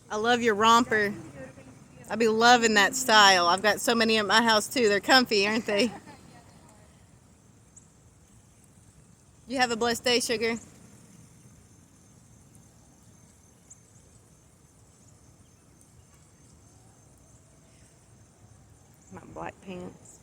I love your romper. I be loving that style. I've got so many at my house too. They're comfy, aren't they? You have a blessed day, sugar. My black pants.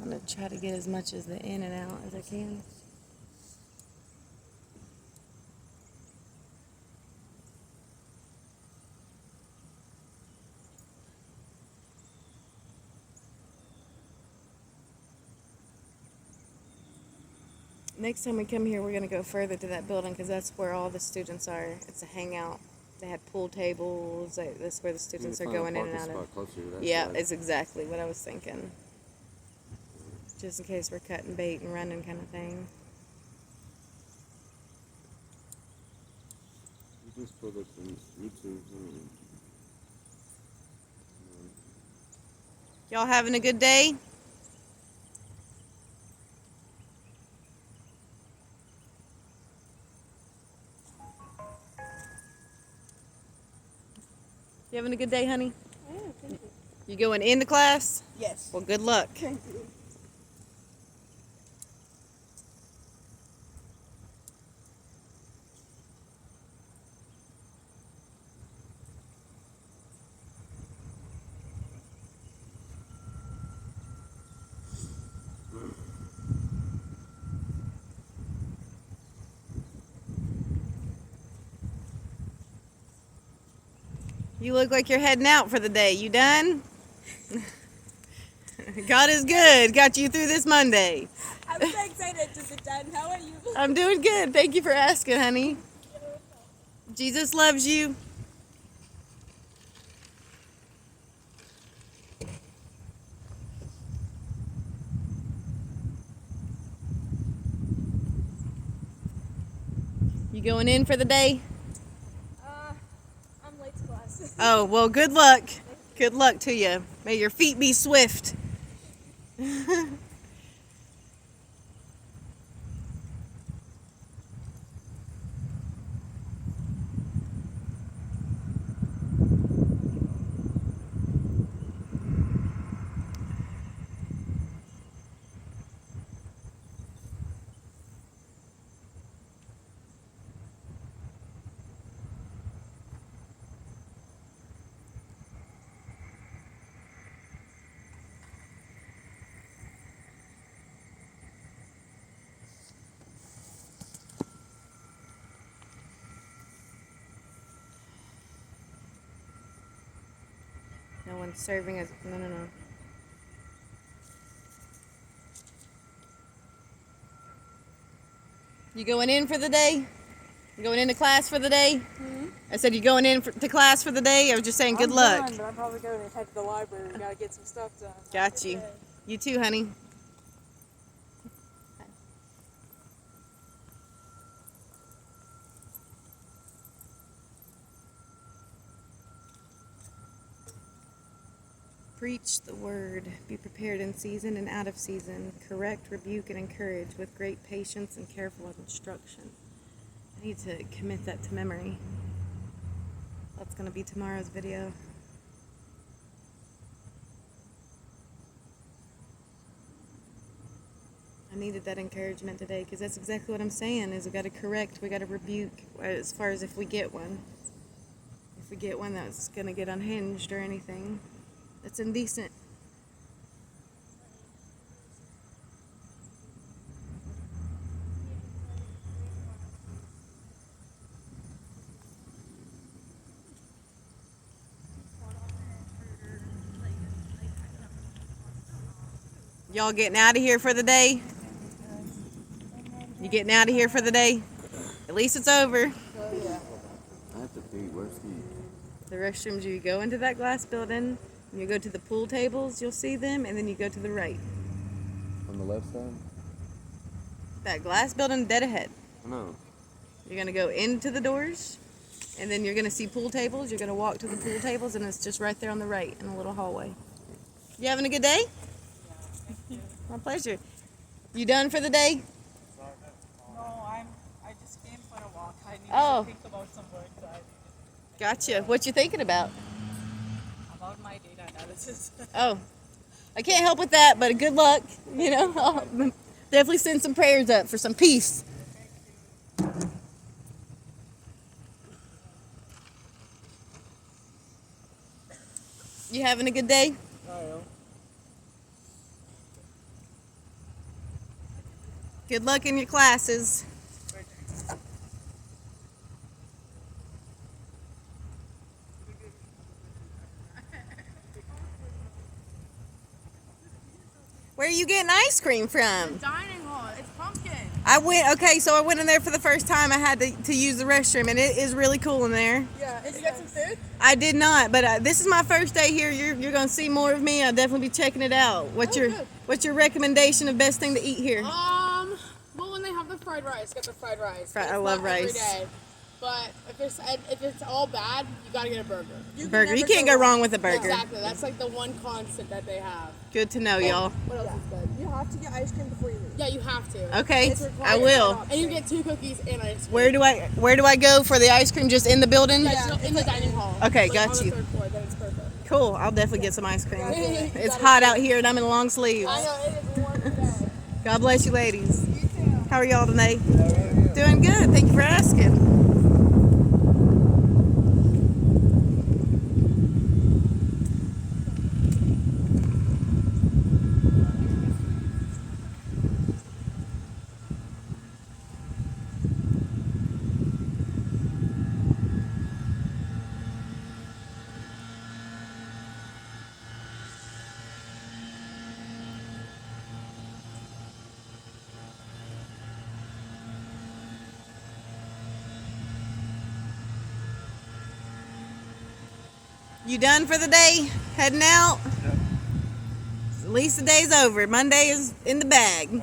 I'm gonna try to get as much as the in and out as I can. Next time we come here, we're gonna go further to that building because that's where all the students are. It's a hangout. They had pool tables. That's where the students are going in and out of. Yeah, it's exactly what I was thinking. Just in case we're cutting bait and running kind of thing. You just put it in YouTube. Y'all having a good day? You having a good day, honey? Yeah, thank you. You going into class? Yes. Well, good luck. Thank you. You look like you're heading out for the day. You done? God is good. Got you through this Monday. I'm so excited to sit down. How are you? I'm doing good. Thank you for asking, honey. Jesus loves you. You going in for the day? I'm late to class. Oh, well, good luck. Good luck to you. May your feet be swift. No one's serving us. No. You going in for the day? You going into class for the day? I said you going in to class for the day? I was just saying good luck. Done, but I'm probably going to head to the library. We gotta get some stuff done. Got you. You too, honey. Preach the word. Be prepared in season and out of season. Correct, rebuke, and encourage with great patience and careful instruction. I need to commit that to memory. That's going to be tomorrow's video. I needed that encouragement today because that's exactly what I'm saying is we got to correct, we got to rebuke as far as if we get one. If we get one that's going to get unhinged or anything. That's indecent. Y'all getting out of here for the day? You getting out of here for the day? At least it's over. Oh, yeah. I have to pee. Where's the... The restrooms, you go into that glass building, and you go to the pool tables, you'll see them, and then you go to the right. On the left side? That glass building dead ahead. No. You're going to go into the doors, And then you're going to see pool tables. You're going to walk to the pool tables, and it's just right there on the right in a little hallway. You having a good day? My pleasure. You done for the day? No, I just came for a walk. I need Oh. to think about some work that Gotcha. What you thinking about? about my data analysis. Oh, I can't help with that, but good luck. You know, I'll definitely send some prayers up for some peace. You having a good day? Good luck in your classes. Where are you getting ice cream from? Dining hall. It's pumpkin. I went in there for the first time. I had to use the restroom, and it is really cool in there. Yeah. Did you get some food? I did not, but this is my first day here. You're gonna see more of me. I'll definitely be checking it out. What's your recommendation of best thing to eat here? Well, when they have the fried rice, get the fried rice. I It's love not rice. Every day. But if it's all bad, you gotta get a burger. Burger. You can't go wrong with a burger. Exactly. That's like the one constant that they have. Good to know, y'all. What else is good? You have to get ice cream before you leave. Yeah, you have to. Okay, It's required. I will. And you get 2 cookies and ice cream. Where do I go for the ice cream? Just in the building? Yeah, it's in the dining hall. Okay, Like, got on you. the 3rd floor, then it's perfect. Cool. I'll definitely get some ice cream. You It's gotta hot do out here, and I'm in long sleeves. I know, it is warm today. God bless you, ladies. You too. How are y'all today? Doing good. Thank you for asking. You done for the day? Heading out? Yep. At least the day's over. Monday is in the bag.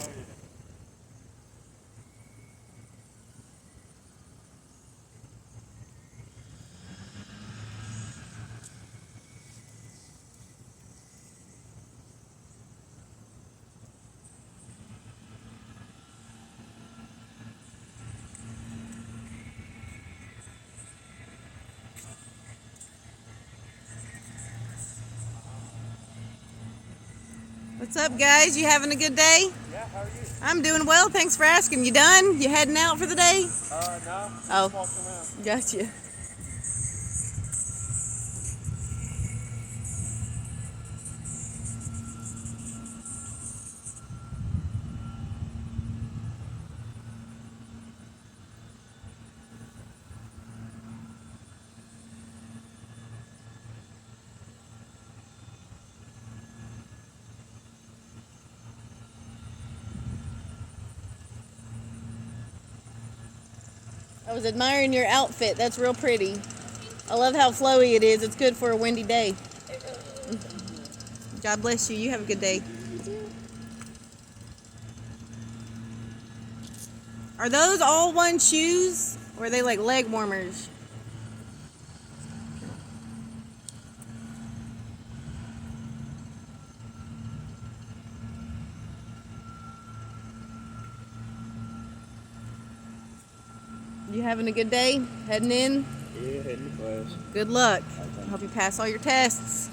What's up, guys? You having a good day? Yeah, how are you? I'm doing well. Thanks for asking. You done? You heading out for the day? No, Oh. just walking around. Gotcha. I was admiring your outfit. That's real pretty. I love how flowy it is. It's good for a windy day. God bless you. You have a good day. Are those all one shoes? Or are they like leg warmers? You having a good day? Heading in? Yeah, heading to class. Good luck. Hope you pass all your tests.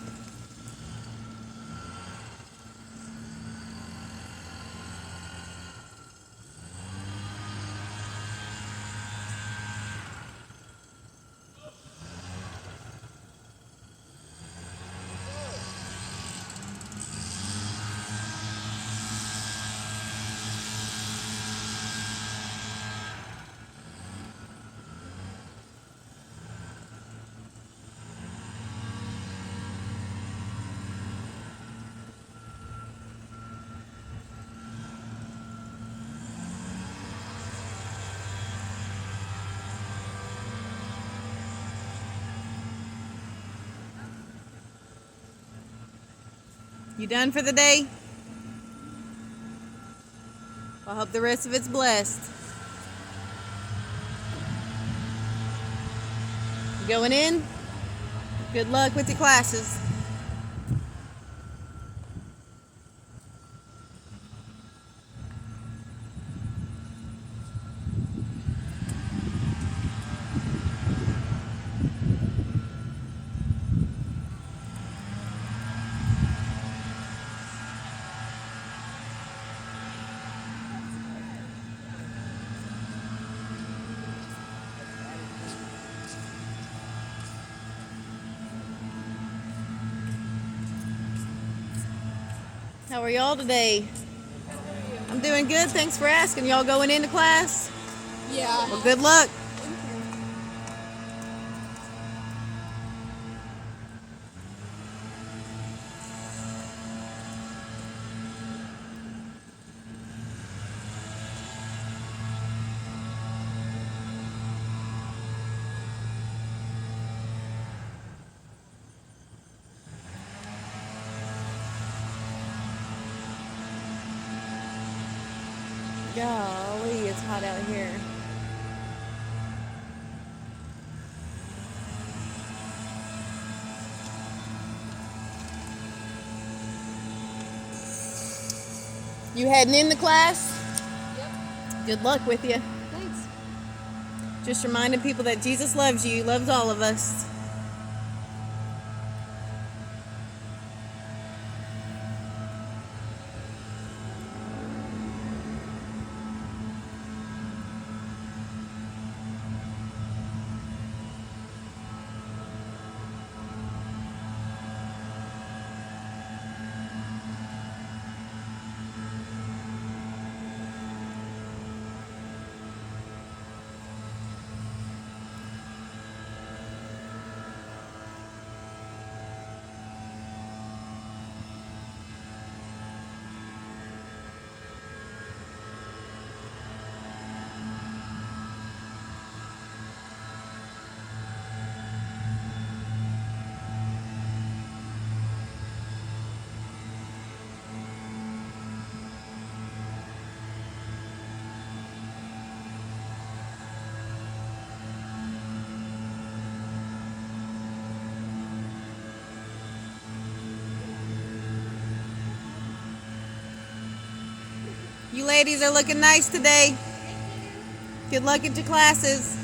You done for the day? I hope the rest of it's blessed. Going in? Good luck with your classes. How are y'all today? I'm doing good. Thanks for asking. Y'all going into class? Yeah. Well, good luck. Golly, it's hot out here. You heading in the class? Yep. Good luck with you. Thanks. Just reminding people that Jesus loves you, loves all of us. You ladies are looking nice today. Good luck at your classes.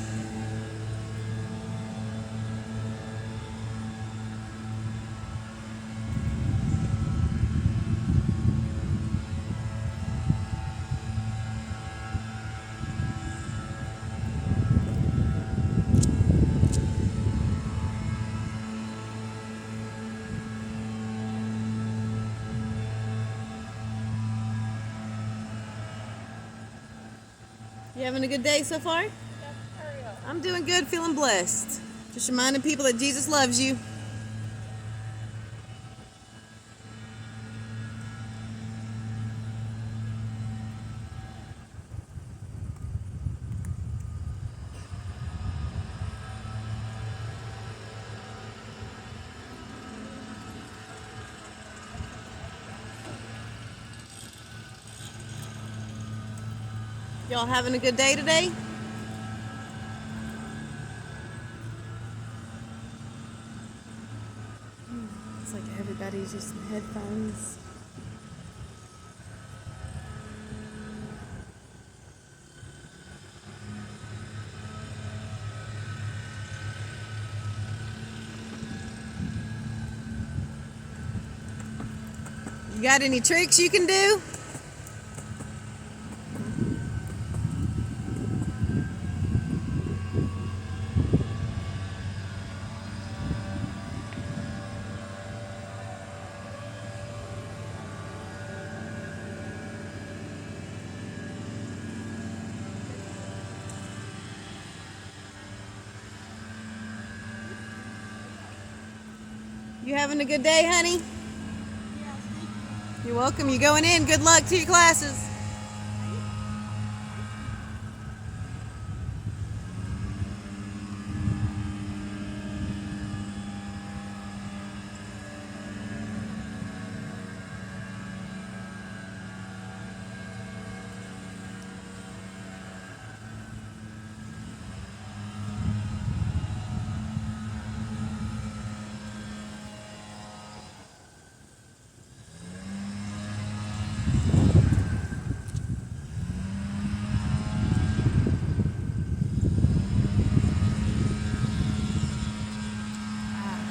You having a good day so far? Yep. Hurry up. I'm doing good, feeling blessed. Just reminding people that Jesus loves you. Y'all having a good day today? It's like everybody's using headphones. You got any tricks you can do? You having a good day, honey? You're welcome. You going in. Good luck to your classes.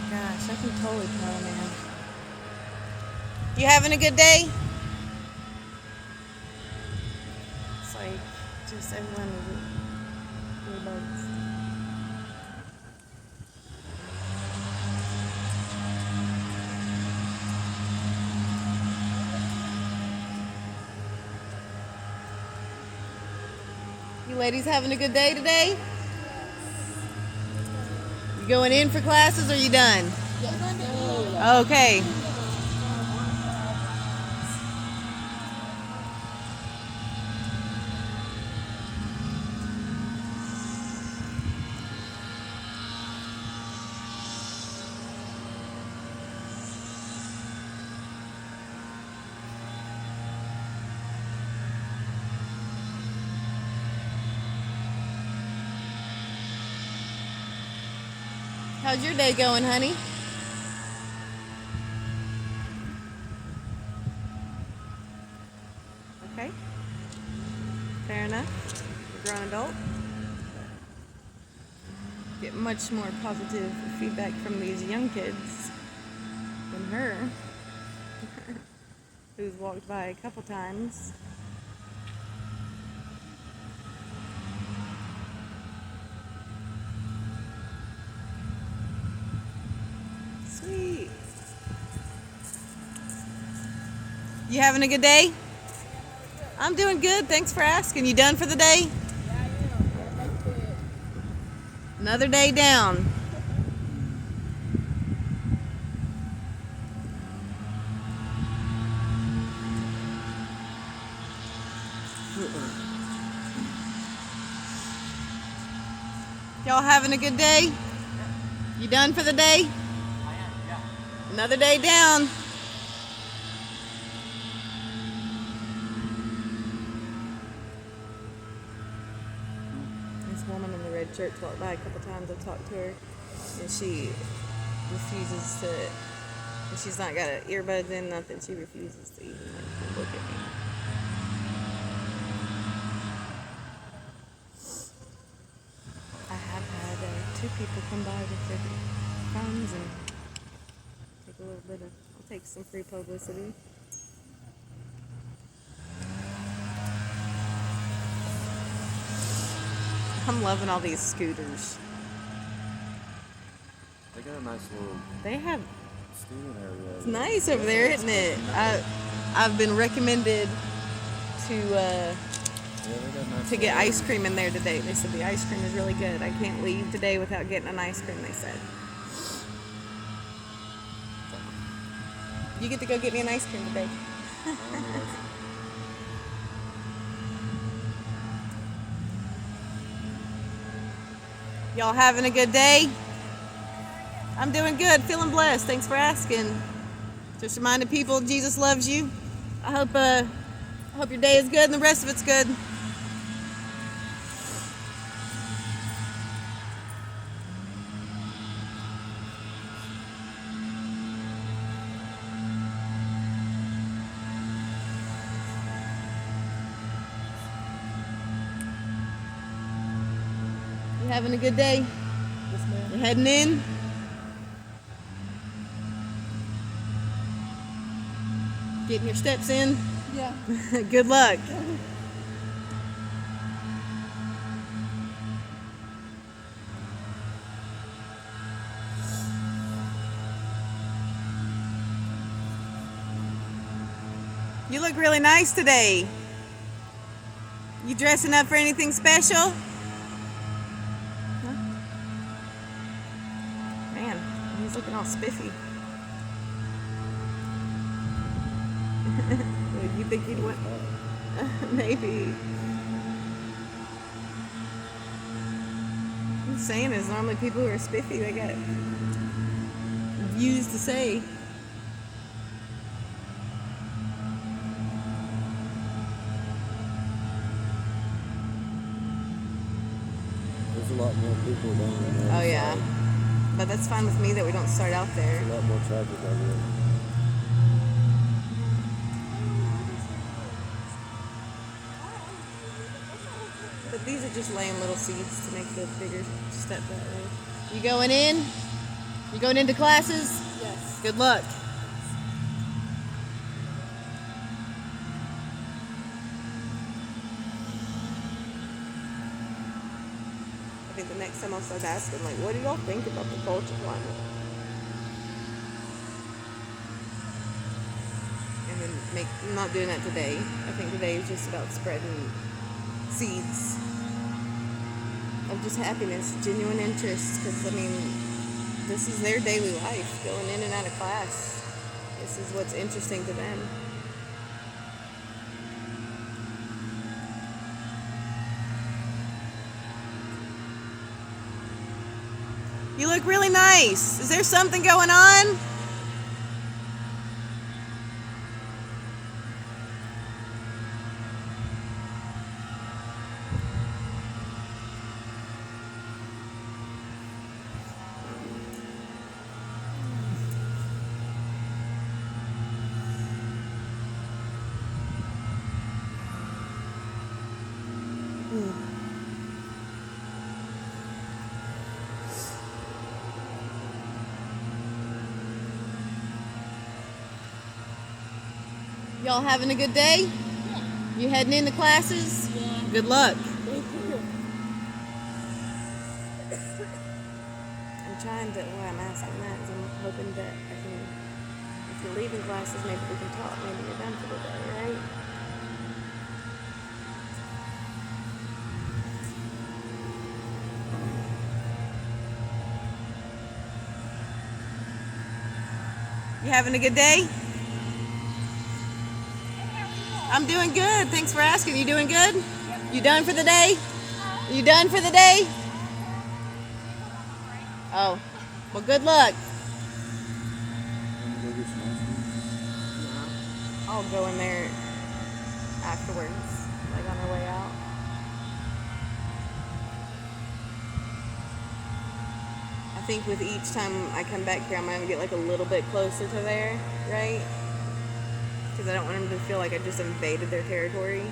Gosh, I can totally tell, man. You having a good day? It's like just everyone with earbuds. You ladies having a good day today? You going in for classes or you done? Okay. How's your day going, honey? Okay. Fair enough. You're a grown adult. Get much more positive feedback from these young kids than her, who's walked by a couple times. Sweet. You having a good day? I'm doing good. Thanks for asking. You done for the day? Another day down. Y'all having a good day? You done for the day? Another day down. This woman in the red shirt walked by a couple times. I've talked to her, and she refuses to. And she's not got earbuds in, nothing. She refuses to even look at me. I have had 2 people come by with their phones and take a little bit of. I'll take some free publicity. I'm loving all these scooters. They got a nice little They have. student area. It's nice over there, isn't it? I've been recommended to get ice cream in there today. They said the ice cream is really good. I can't leave today without getting an ice cream, they said. You get to go get me an ice cream today. Y'all having a good day? I'm doing good, feeling blessed. Thanks for asking. Just reminding people Jesus loves you. I hope your day is good and the rest of it's good. You having a good day? Yes, ma'am. You heading in? Getting your steps in? Yeah. Good luck. You look really nice today. You dressing up for anything special? Huh? Man, he's looking all spiffy. You think he'd want? Maybe. I'm saying is normally people who are spiffy, they got views to say. There's a lot more people down there. Oh yeah, but that's fine with me that we don't start out there. There's a lot more traffic over there. But these are just laying little seeds to make the bigger step that way. You going in? You going into classes? Yes. Good luck. I think the next time I'll start asking, like, what do y'all think about the culture climate? And then I'm not doing that today. I think today is just about spreading seeds of just happiness, genuine interest, because, I mean, this is their daily life, going in and out of class. This is what's interesting to them. You look really nice. Is there something going on? Y'all having a good day? Yeah. You heading into classes? Yeah. Good luck. Thank you. I'm trying to, why I'm asking that is I'm hoping that I can, if you're leaving classes, maybe we can talk. Maybe you're done for the day, right? You having a good day? I'm doing good. Thanks for asking. You doing good? You done for the day? You done for the day? Oh, well, good luck. Wanna go get some ice cream? I'll go in there afterwards, like on our way out. I think with each time I come back here, I'm going to get like a little bit closer to there, right? Because I don't want them to feel like I just invaded their territory.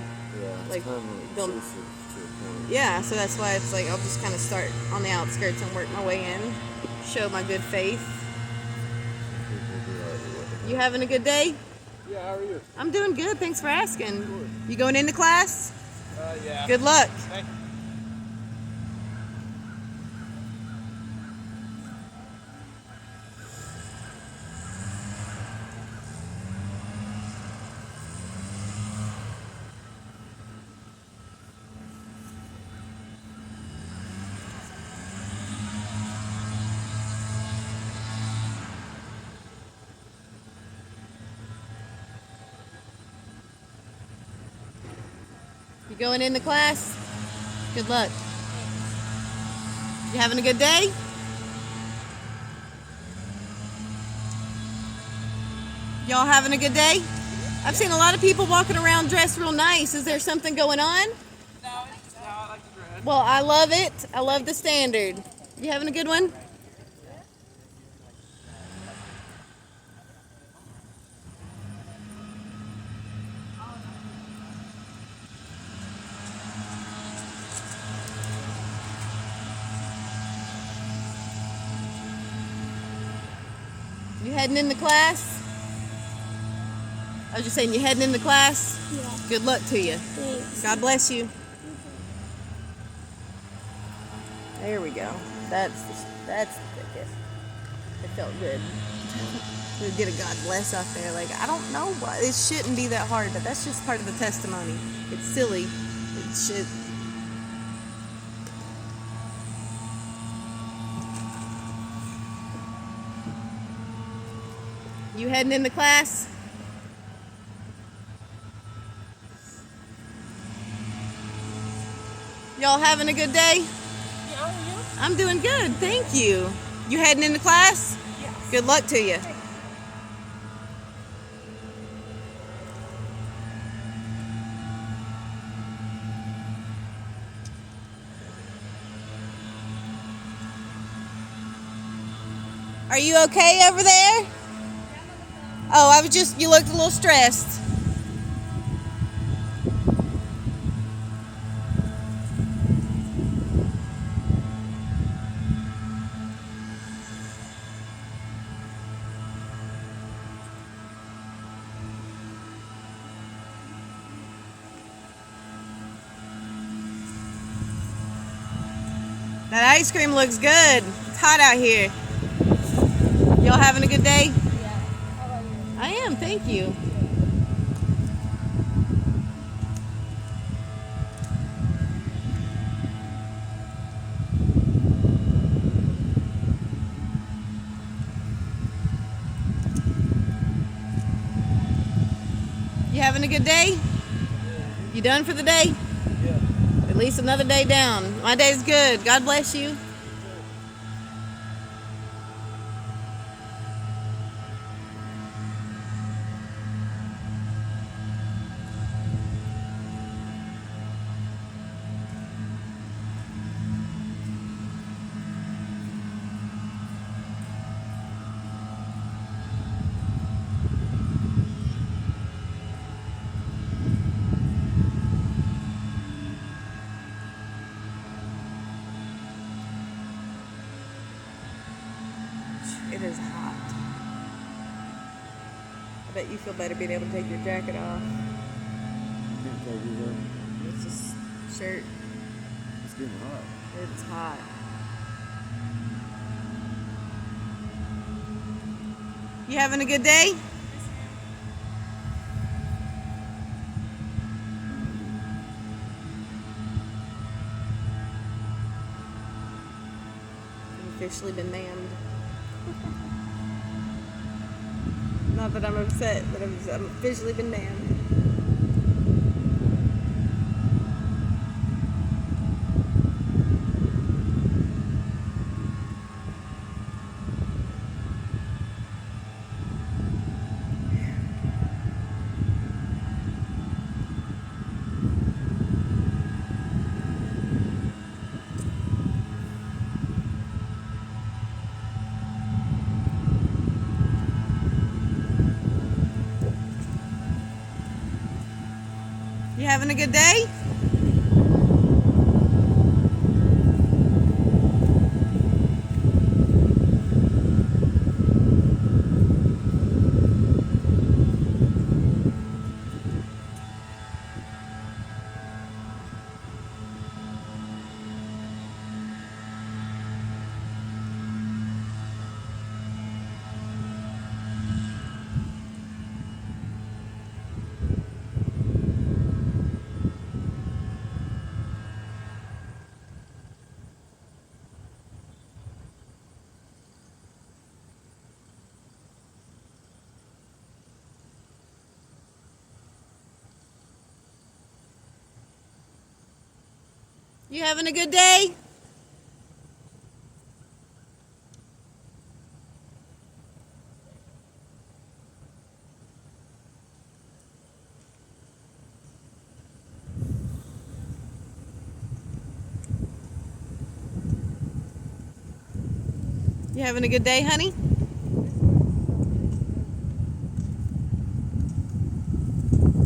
Yeah, it's Like, kind of they'll- exclusive to a point. Yeah, so that's why it's like I'll just kind of start on the outskirts and work my way in, show my good faith. People be like, what the You having a good day? Yeah, how are you? I'm doing good. Thanks for asking. You going into class? Yeah. Good luck. Thank you. You going into class? Good luck. You having a good day? Y'all having a good day? I've seen a lot of people walking around dressed real nice. Is there something going on? No, I like the dread. Well, I love it. I love the standard. You having a good one? You heading into class? I was just saying, you heading into class? Yeah. Good luck to you. Thanks. God bless you. There we go. That's the thickest. It felt good. We get a God bless out there. Like, I don't know why. It shouldn't be that hard, but that's just part of the testimony. It's silly. It should. You heading into class? Y'all having a good day? Yeah, how are you? I'm doing good, thank you. You heading into class? Yes. Good luck to you. Are you okay over there? Oh, I was just, you looked a little stressed. That ice cream looks good. It's hot out here. Y'all having a good day? Yeah. How about you? I am, thank you. You having a good day? You done for the day? Yeah. At least another day down. My day's good. God bless you. It is hot. I bet you feel better being able to take your jacket off. Can't take these off. It's just shirt. It's getting hot. It's hot. You having a good day? I've officially been manned. Not that I'm upset, but I'm officially been manned. You having a good day? You having a good day? You having a good day, honey?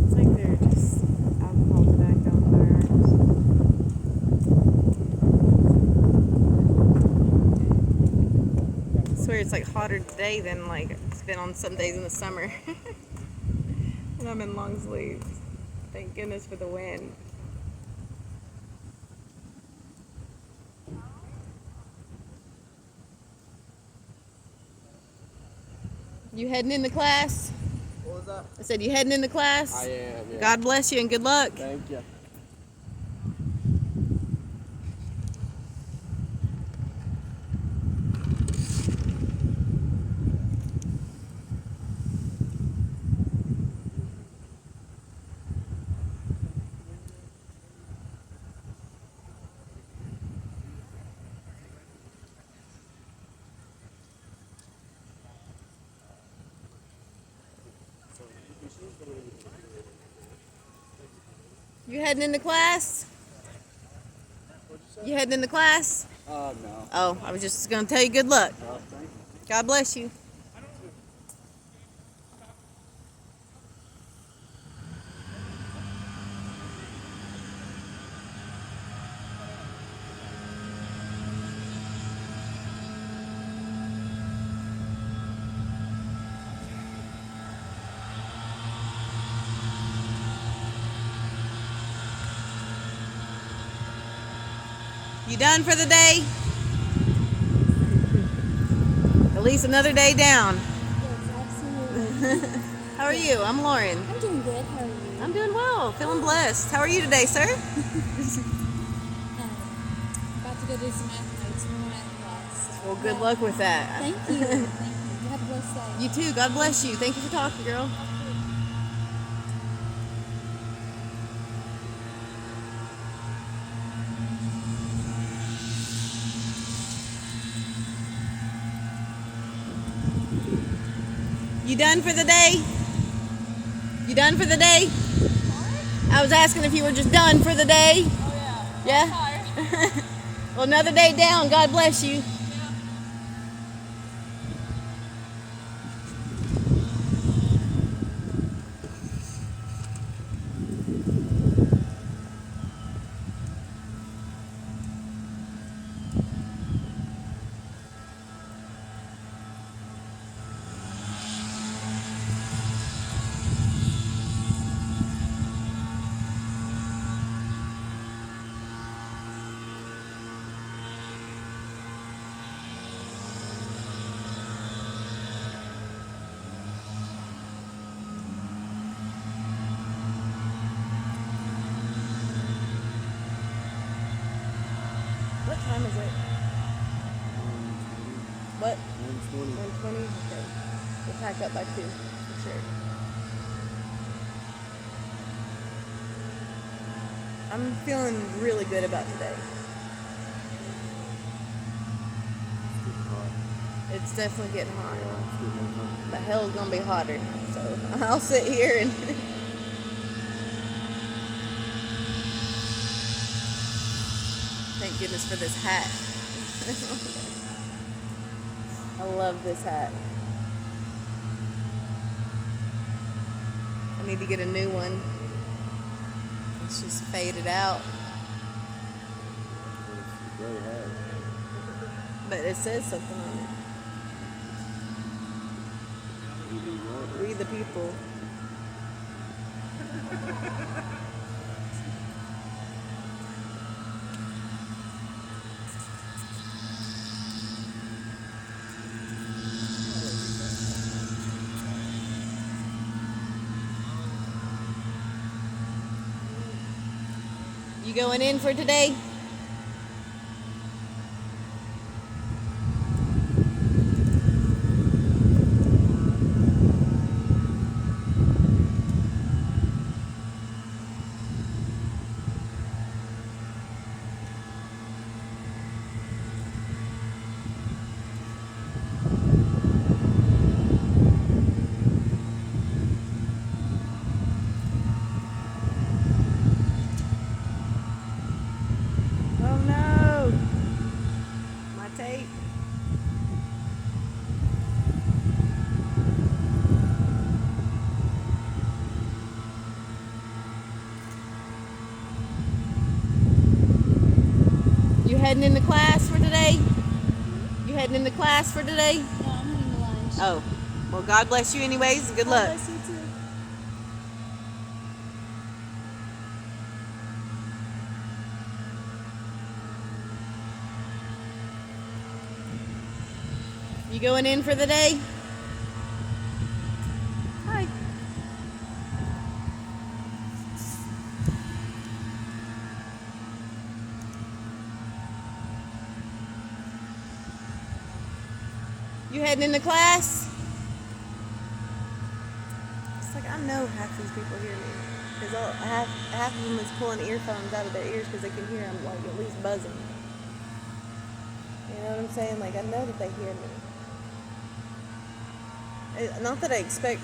It's like they're just alcohol, tobacco, and firearms. I swear it's like hotter today than like it's been on some days in the summer. And I'm in long sleeves. Thank goodness for the wind. You heading into class? What was that? I said, you heading into class? I am, yeah. God bless you and good luck. Thank you. You heading into class? You heading into class? No. Oh, I was just going to tell you good luck. Thank you. God bless you. You done for the day? least another day down. Yes, absolutely. How are you? I'm Lauren. I'm doing good. How are you? I'm doing well. Feeling blessed. How are you today, sir? About to go do some math notes for my math class. Well, good luck with that. Thank you. Thank you. You have a blessed day. You too. God bless you. Thank you for talking, girl. You done for the day? You done for the day? I was asking if you were just done for the day. Oh yeah. Yeah? Well, another day down. God bless you. What time is it? What? 120. 1:20? Okay. We'll pack up by 2, for sure. I'm feeling really good about today. It's definitely getting hot. The hell's gonna be hotter. So I'll sit here and thank goodness for this hat. I love this hat. I need to get a new one. It's just faded out. It's a great hat. But it says something on it. We the people. You going in for today? Oh no! My tape. You heading into class for today? You heading into class for today? No, I'm heading to lunch. Oh, well, God bless you anyways, and good luck. God bless you too. You going in for the day? Hi. You heading into class? It's like I know half these people hear me. Because half of them is pulling earphones out of their ears because they can hear I'm like at least buzzing. You know what I'm saying? Like I know that they hear me. Not that I expect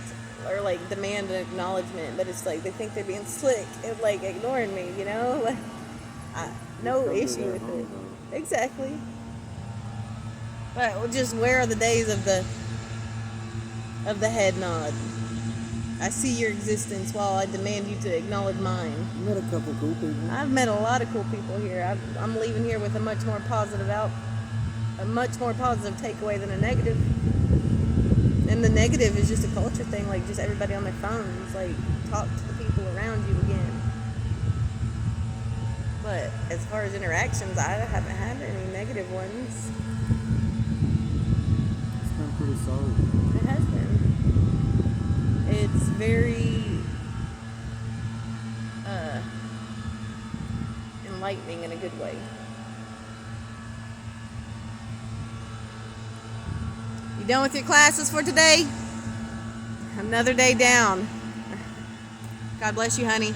or like demand an acknowledgement, but it's like they think they're being slick and like ignoring me, you know? Like no issue with it. Exactly. But just where are the days of the head nod? I see your existence while I demand you to acknowledge mine. You met a couple cool people. I've met a lot of cool people here. I'm leaving here with a much more positive takeaway than a negative. And the negative is just a culture thing, like just everybody on their phones, like talk to the people around you again. But as far as interactions, I haven't had any negative ones. It's been really so. It has been. It's very enlightening in a good way. You done with your classes for today? Another day down. God bless you, honey.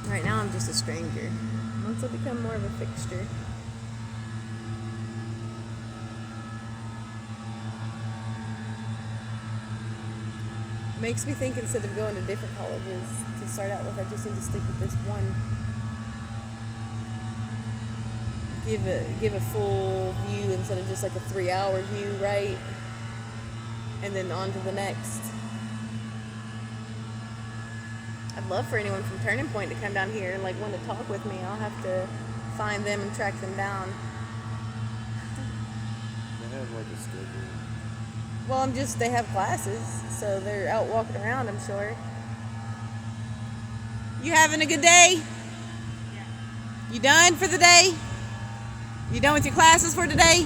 Right now I'm just a stranger. Once I become more of a fixture. Makes me think instead of going to different colleges to start out with, I just need to stick with this one. Give a full view instead of just like a 3-hour view, right? And then on to the next. I'd love for anyone from Turning Point to come down here and like want to talk with me. I'll have to find them and track them down. They have like a schedule. Well, they have classes, so they're out walking around, I'm sure. You having a good day? Yeah. You done for the day? You done with your classes for today?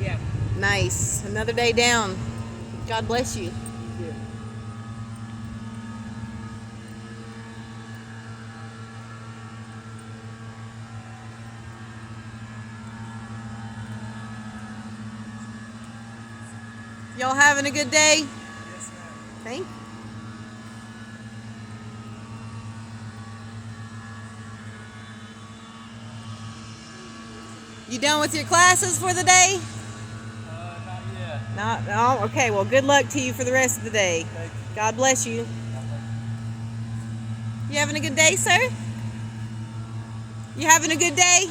Yeah. Nice. Another day down. God bless you. Yeah. Y'all having a good day? Yes, ma'am. Thank you. You done with your classes for the day? Not yet. Not. Oh, okay. Well, good luck to you for the rest of the day. Thank you. God bless you. You having a good day, sir? You having a good day?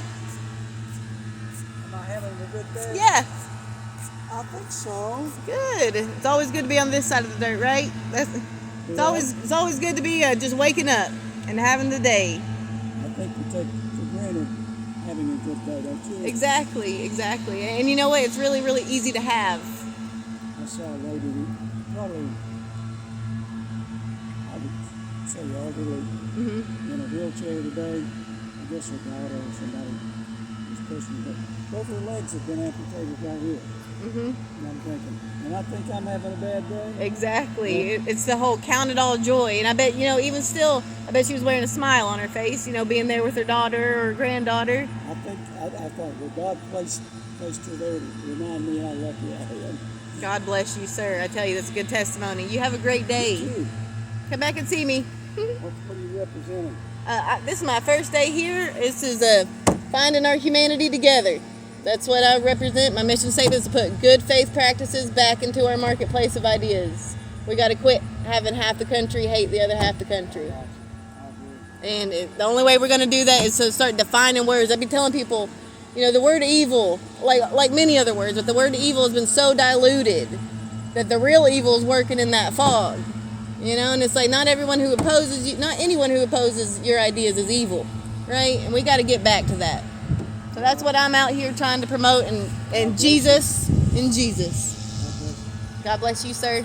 Am I having a good day? Yeah. I think so. Good. It's always good to be on this side of the dirt, right? It's always good to be just waking up and having the day. I think we take for granted having a good day, don't you? Exactly. And you know what? It's really, really easy to have. I saw a lady who probably, I would say elderly, in a wheelchair today. I guess her daughter or somebody was pushing, but both her legs have been amputated right here. And I'm thinking, and I think I'm having a bad day. Exactly. It's the whole count it all joy. And I bet, even still, I bet she was wearing a smile on her face, being there with her daughter or granddaughter. I think, I thought, well, God placed her there to remind me how lucky I am. God bless you, sir. I tell you, that's a good testimony. You have a great day. You, Come back and see me. what are you representing? This is my first day here. This is finding our humanity together. That's what I represent. My mission statement is to put good faith practices back into our marketplace of ideas. We got to quit having half the country hate the other half the country. And the only way we're going to do that is to start defining words. I've been telling people, the word evil, like many other words, but the word evil has been so diluted that the real evil is working in that fog. And it's like not anyone who opposes your ideas is evil, right? And we got to get back to that. So that's what I'm out here trying to promote, and Jesus, in Jesus. God bless you, sir.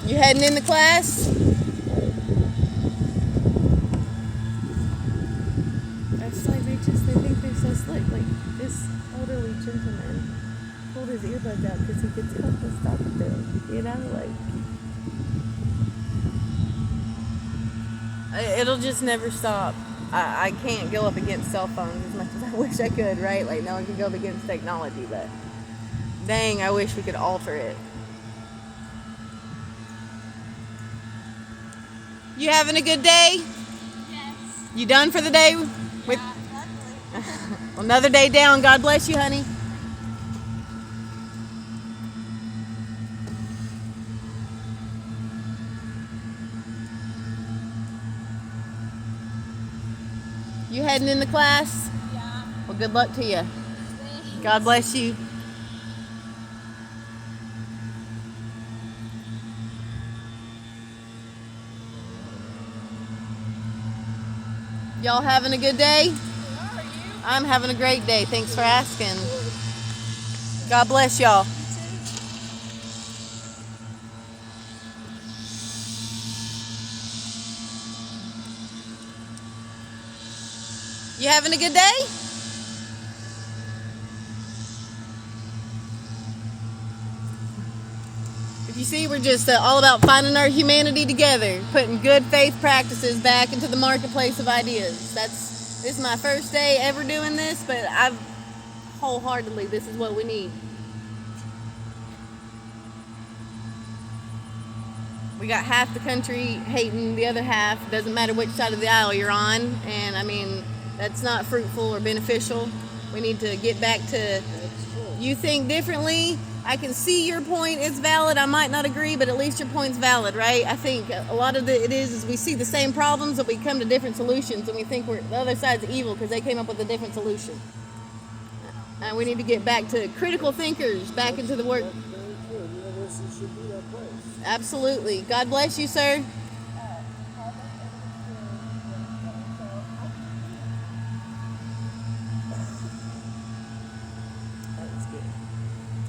You heading into class? That's like they think they're so slick. Like this elderly gentleman pulled his earbuds out because he could tell the stop them. It'll just never stop. I can't go up against cell phones as much as I wish I could, right? Like no one can go up against technology, but dang, I wish we could alter it. You having a good day? Yes. You done for the day? With another day down. God bless you, honey. You heading into class? Yeah. Well, good luck to you. Thanks. God bless you. Y'all having a good day? How are you? I'm having a great day. Thanks for asking. God bless y'all. You having a good day? If you see, we're just all about finding our humanity together, putting good faith practices back into the marketplace of ideas. This is my first day ever doing this, but I've wholeheartedly, this is what we need. We got half the country hating the other half. Doesn't matter which side of the aisle you're on, and I mean, that's not fruitful or beneficial. We need to get back to, you think differently. I can see your point, it's valid. I might not agree, but at least your point's valid, right? I think a lot of it is we see the same problems, but we come to different solutions, and we think the other side's evil because they came up with a different solution. And we need to get back to critical thinkers, back into the work. Absolutely. God bless you, sir.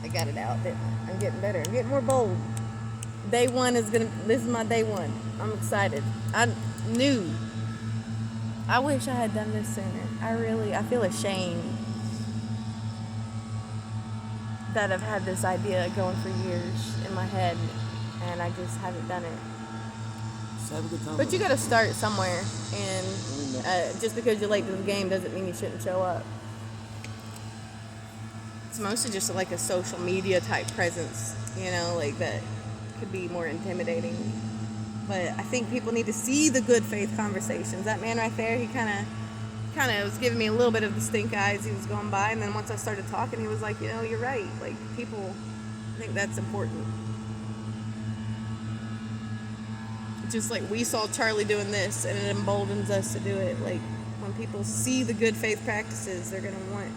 I got it out, didn't I? I'm getting better. I'm getting more bold. Day one this is my day one. I'm excited. I wish I had done this sooner. I feel ashamed that I've had this idea going for years in my head, and I just haven't done it. Just have a good time. But you gotta start somewhere, and just because you're late to the game doesn't mean you shouldn't show up. It's mostly just like a social media type presence, like that could be more intimidating. But I think people need to see the good faith conversations. That man right there, he kind of was giving me a little bit of the stink eye as he was going by, and then once I started talking, he was like, you're right. Like, people, I think that's important. Just like we saw Charlie doing this, and it emboldens us to do it. Like, when people see the good faith practices, they're going to want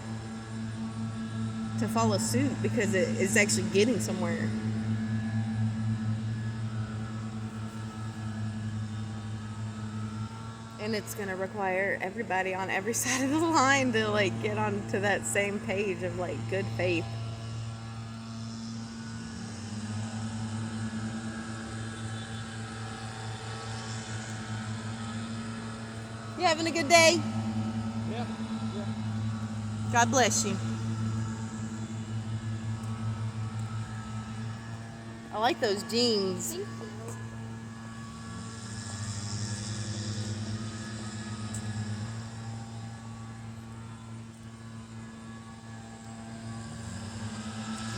to follow suit because it is actually getting somewhere. And it's going to require everybody on every side of the line to get onto that same page of good faith. You having a good day? Yeah. God bless you. I like those jeans. Thank you.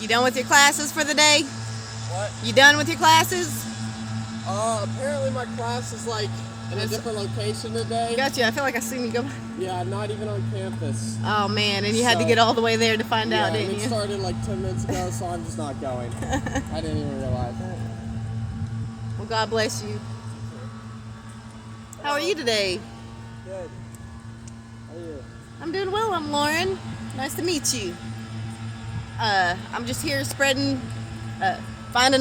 You done with your classes for the day? What? You done with your classes? Apparently my class is in a different location today. Gotcha. I feel like I seen you go. Yeah, not even on campus. Oh man, and you had to get all the way there to find out, Yeah, didn't and it you? started 10 minutes ago, so I'm just not going. I didn't even realize. Well, God bless you. How are you today? Good. How are you? I'm doing well. I'm Lauren. Nice to meet you. I'm just here finding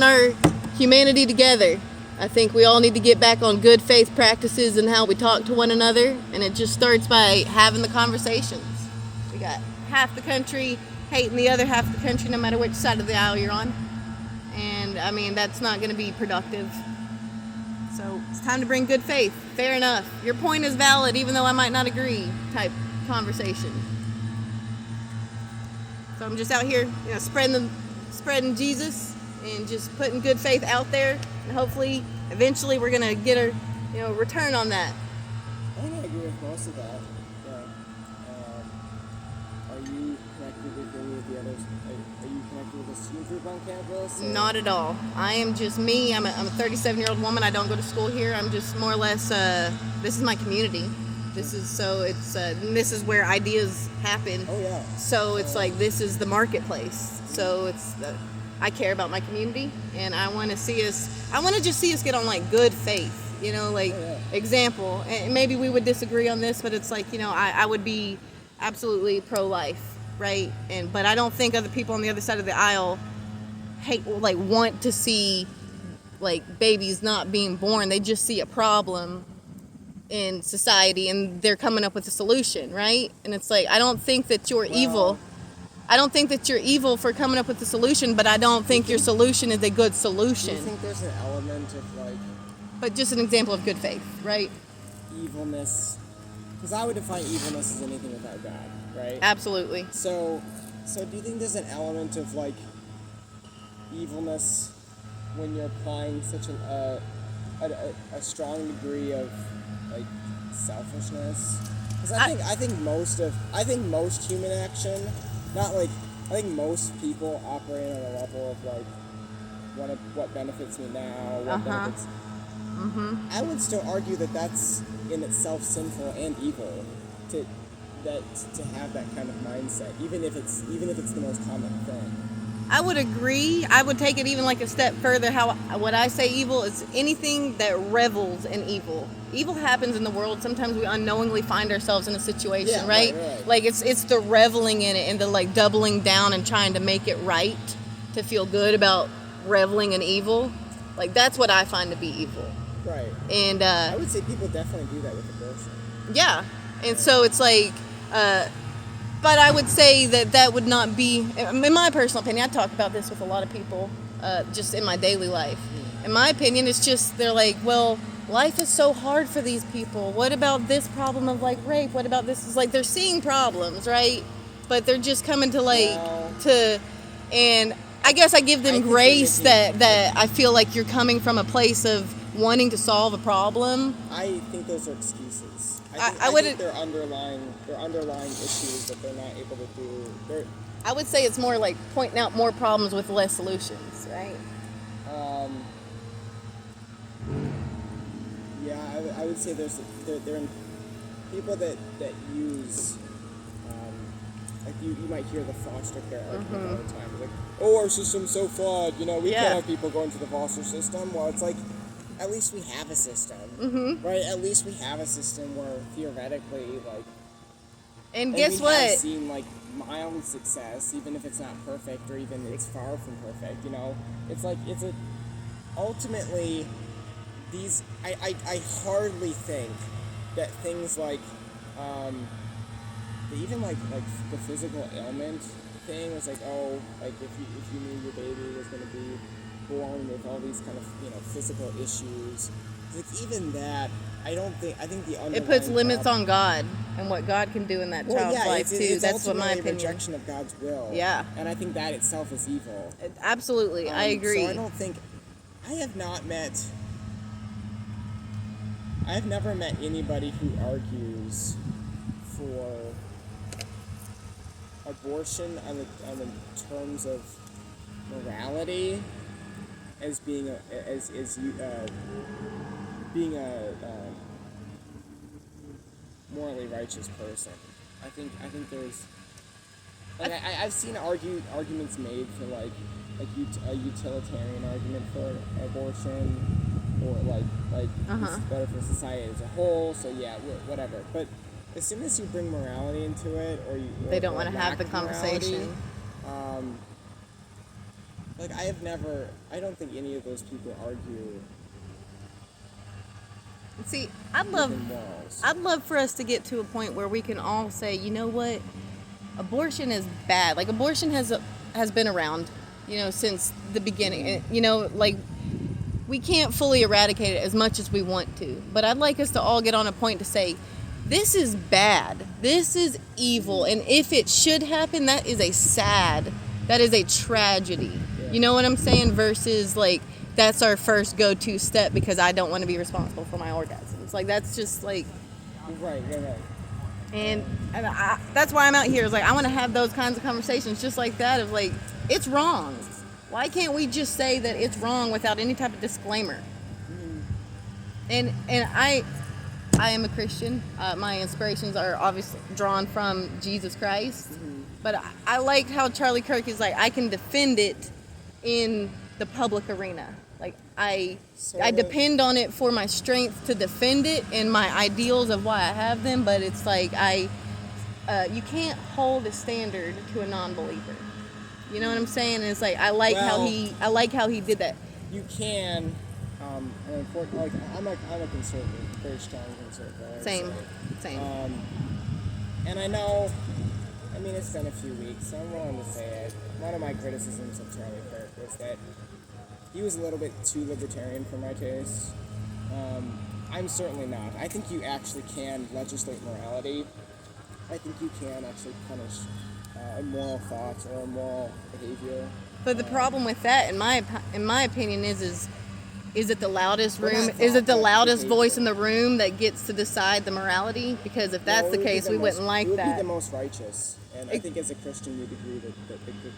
our humanity together. I think we all need to get back on good faith practices and how we talk to one another, and it just starts by having the conversations. We got half the country hating the other half of the country no matter which side of the aisle you're on, and I mean that's not going to be productive. So it's time to bring good faith. Fair enough. Your point is valid even though I might not agree type conversation. So I'm just out here, spreading Jesus and just putting good faith out there, and hopefully, eventually, we're gonna get a, return on that. I think I agree with most of that. Yeah. Are you connected with any of the others? Are you connected with a student group on campus? Or? Not at all. I am just me. I'm a 37-year-old woman. I don't go to school here. I'm just more or less. This is my community. This is where ideas happen. Oh yeah. So it's this is the marketplace. So I care about my community, and I want to just see us get on good faith, example, and maybe we would disagree on this, but it's I would be absolutely pro-life, right? But I don't think other people on the other side of the aisle want to see babies not being born. They just see a problem in society and they're coming up with a solution, right? And it's I don't think that you're evil. I don't think that you're evil for coming up with the solution, but I don't think your solution is a good Do solution. you think there's an element of like But just an example of good faith, right? evilness? Because I would define evilness as anything without God, right? Absolutely. So do you think there's an element of like evilness when you're applying such a strong degree of like selfishness? Because I think most human action, not like I think most people operate on a level of like what benefits me now, what benefits. I would still argue that that's in itself sinful and evil to have that kind of mindset, even if it's the most common thing. I would agree. I would take it even like a step further. What I say evil is anything that revels in evil. Evil happens in the world. Sometimes we unknowingly find ourselves in a situation, Yeah, right? right. Like it's the reveling in it and the like doubling down and trying to make it right to feel good about reveling in evil. Like that's what I find to be evil. Right. And I would say people definitely do that with abortion. yeah, and so it's like, but I would say that would not be, in my personal opinion, I talk about this with a lot of people, just in my daily life. In my opinion, it's just, they're like, well, life is so hard for these people. What about this problem of like rape? What about this? It's like they're seeing problems, right? But they're just coming to like, and I guess I give them grace that I feel like you're coming from a place of wanting to solve a problem. I think those are excuses. I think they're underlying issues that they're not able to do. I would say it's more like pointing out more problems with less solutions, right? Yeah, I would say they're in people that use. Like you might hear the foster care argument all the time. It's like, oh, our system's so flawed. You know, we can't have people go into the foster system. Well, it's like, at least we have a system, right? At least we have a system where theoretically, like, and guess what? Have seen like mild success, even if it's not perfect or even it's far from perfect. You know, it's like ultimately these. I hardly think that things like. Even like the physical ailment thing was like, oh, like if you knew your baby was going to be born with all these kind of physical issues, like even that, I think the underlying it puts limits on God and what God can do in that child's life too. It's that's what my opinion. Rejection of God's will. Yeah, and I think that itself is evil. Absolutely, I agree. So I don't think I have never met anybody who argues for abortion on the terms of morality as being a morally righteous person. I think there's like I've seen arguments made for like a utilitarian argument for abortion, or like this is better for society as a whole. So yeah, whatever. But as soon as you bring morality into it, they don't want to have the conversation. Like I don't think any of those people argue. See, I'd love for us to get to a point where we can all say, you know what, abortion is bad. Like abortion has been around, since the beginning. And, like we can't fully eradicate it as much as we want to. But I'd like us to all get on a point to say, this is bad. This is evil. And if it should happen, that is a tragedy. Yeah. You know what I'm saying? Versus like, that's our first go-to step because I don't want to be responsible for my orgasms. Like, that's just like... Right. And that's why I'm out here. Is like, I want to have those kinds of conversations just like that of like, it's wrong. Why can't we just say that it's wrong without any type of disclaimer? And I am a Christian. My inspirations are obviously drawn from Jesus Christ. But I like how Charlie Kirk is like, I can defend it in the public arena. Like, I depend on it for my strength to defend it and my ideals of why I have them. But it's like, you can't hold a standard to a non-believer. You know what I'm saying? And it's like, I like how he did that. You can... like I'm a conservative, very strong conservative. Same. And I know I mean, it's been a few weeks, so I'm willing to say it. One of my criticisms of Charlie Kirk was that he was a little bit too libertarian for my taste. I'm certainly not. I think you actually can legislate morality. I think you can actually punish immoral thoughts or immoral behavior. But the problem with that, in my opinion, is it the loudest Well, room? not Is it the thought, but loudest behavior. voice in the room that gets to decide the morality? Because if that's the case, we wouldn't like it would that. be the most righteous, and I think as a Christian, you'd agree that Christianity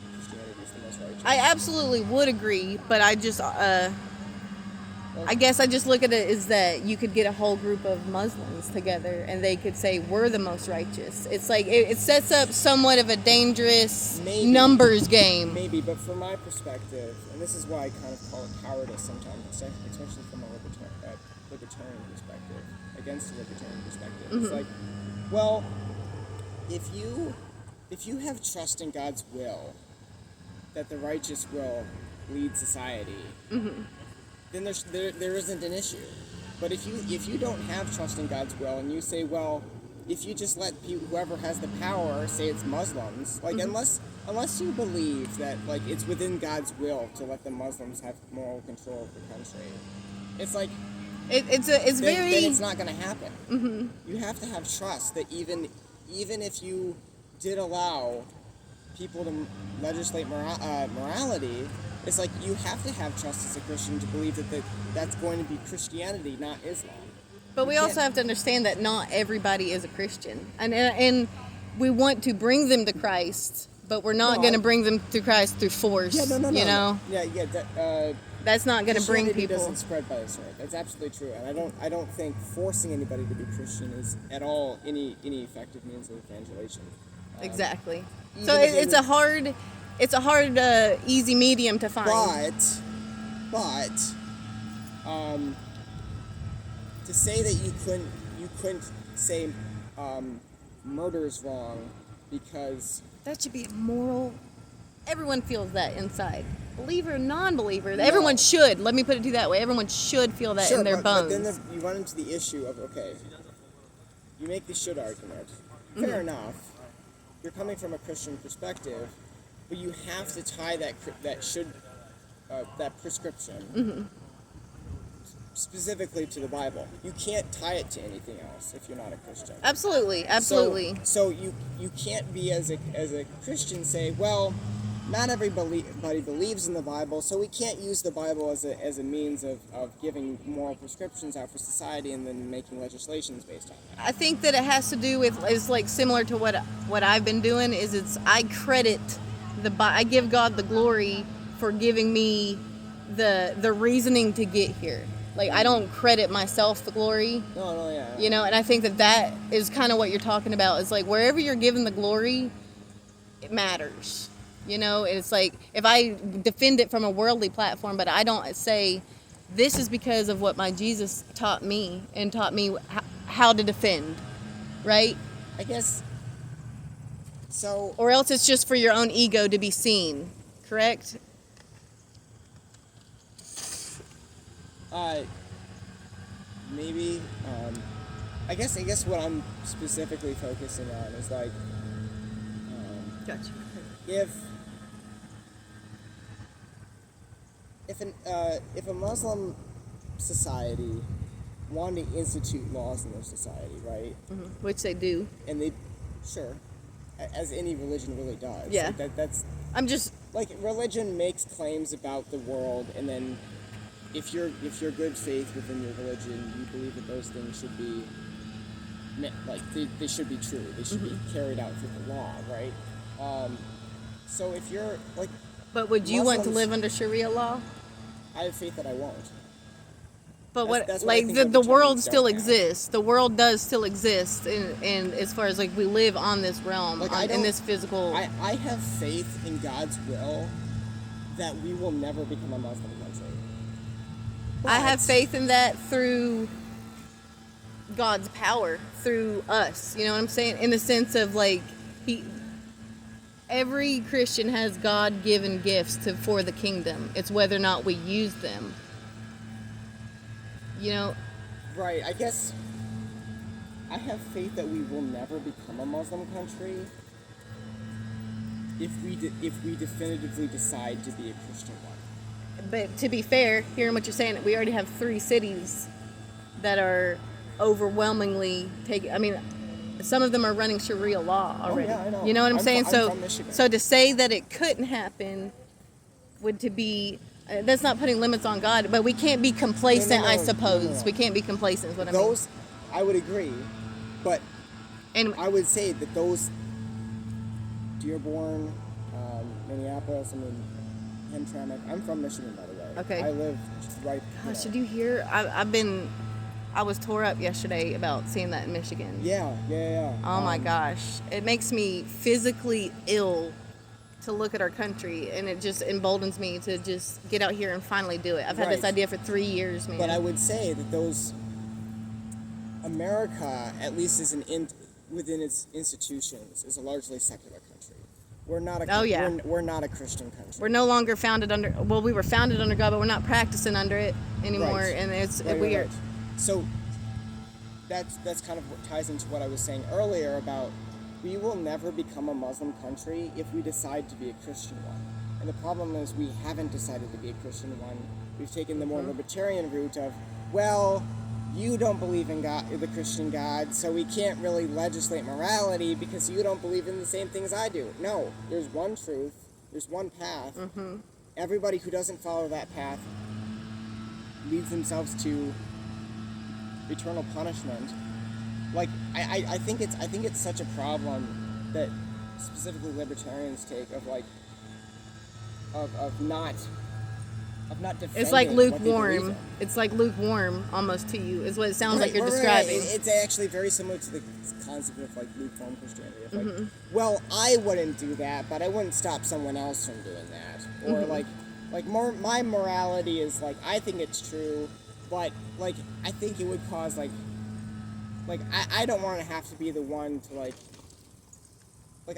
is the most righteous. I absolutely would agree, but I just, I guess I just look at it as that you could get a whole group of Muslims together and they could say we're the most righteous. It's like it sets up somewhat of a dangerous numbers game. Maybe, but from my perspective, and this is why I kind of call it cowardice sometimes, especially from a libertarian perspective, against a libertarian perspective. It's like, well, if you have trust in God's will, that the righteous will lead society, then there isn't an issue. But if you don't have trust in God's will and you say, well, if you just let whoever has the power, say it's Muslims, like unless you believe that like it's within God's will to let the Muslims have moral control of the country, it's like then it's not going to happen. You have to have trust that even if you did allow people to legislate morality, it's like you have to have trust as a Christian to believe that that's going to be Christianity, not Islam. But we also have to understand that not everybody is a Christian, and we want to bring them to Christ, but we're not going to bring them to Christ through force. Yeah, no. You know? Yeah. That's not going to bring people. Doesn't spread by the sword. That's absolutely true, and I don't think forcing anybody to be Christian is at all any effective means of evangelization. Exactly. So it's a hard, easy medium to find. But, to say that you couldn't say murder's wrong because That should be a moral. Everyone feels that inside. Believer, non-believer. Everyone should. Let me put it to you that way. Everyone should feel that in their bones. But then you run into the issue of, okay, you make the should argument. Fair enough. You're coming from a Christian perspective, but you have to tie that prescription specifically to the Bible. You can't tie it to anything else if you're not a Christian. Absolutely. So you can't be as a Christian say, well, not everybody believes in the Bible, so we can't use the Bible as a means of giving moral prescriptions out for society and then making legislations based on that. I think that it has to do with, is like similar to what I've been doing, is I credit I give God the glory for giving me the reasoning to get here. Like, I don't credit myself the glory. No, yeah. You know, and I think that is kind of what you're talking about. Is like wherever you're given the glory, it matters. You know, it's like if I defend it from a worldly platform, but I don't say this is because of what my Jesus taught me and taught me how to defend, right? I guess so. Or else it's just for your own ego to be seen, correct? Maybe. I guess what I'm specifically focusing on is like, Gotcha. if a Muslim society wanted to institute laws in their society, right? Which they do. And they, sure, as any religion really does. Yeah. Like that's. I'm just. Like, religion makes claims about the world, and then if you're good faith within your religion, you believe that those things should be, like, they should be true. They should be carried out through the law, right? So if you're, like... But would you want to live under Sharia law? I have faith that I won't. But that's like, what the world don't still have. exists. The world does still exist, and as far as, like, we live on this realm, Like, in this physical... I have faith in God's will that we will never become a Muslim country. I have But- faith in that through God's power, through us. You know what I'm saying? In the sense of, like, every Christian has God-given gifts for the kingdom. It's whether or not we use them. You know? Right, I guess I have faith that we will never become a Muslim country, if we definitively decide to be a Christian one. But to be fair, hearing what you're saying, we already have 3 cities that are overwhelmingly taking. I mean, some of them are running Sharia law already. Oh, yeah, I know. You know what I'm saying? I'm from Michigan. So to say that it couldn't happen would to be. That's not putting limits on God, but we can't be complacent. No, I suppose no. we can't be complacent. Is what Those, I would agree, but and I would say that those Dearborn, Minneapolis, I mean, Hamtramck. I'm from Michigan, by the way. Okay. I live right. gosh, did you hear? I was tore up yesterday about seeing that in Michigan. Yeah. Oh my gosh, it makes me physically ill to look at our country, and it just emboldens me to just get out here and finally do it. I've had this Right. idea for 3 years, man. But I would say that America, at least within its institutions, is a largely secular country. We're not a. Oh, yeah. We're not a Christian country. We're no longer founded under. Well, we were founded under God, but we're not practicing under it anymore, Right. and it's Right. weird. So that's kind of what ties into what I was saying earlier about we will never become a Muslim country if we decide to be a Christian one. And the problem is we haven't decided to be a Christian one. We've taken the more libertarian route of, well, you don't believe in God, the Christian God, so we can't really legislate morality because you don't believe in the same things I do. No, there's one truth, there's one path. Everybody who doesn't follow that path leads themselves to eternal punishment. Like I think it's such a problem that specifically libertarians take of not defending. It's like what they believe lukewarm. in. It's like lukewarm almost to you, is what it sounds like you're Right. describing. It's actually very similar to the concept of like lukewarm Christianity. Of like, well, I wouldn't do that, but I wouldn't stop someone else from doing that. Or my morality is like I think it's true, but like I think it would cause like I don't want to have to be the one to like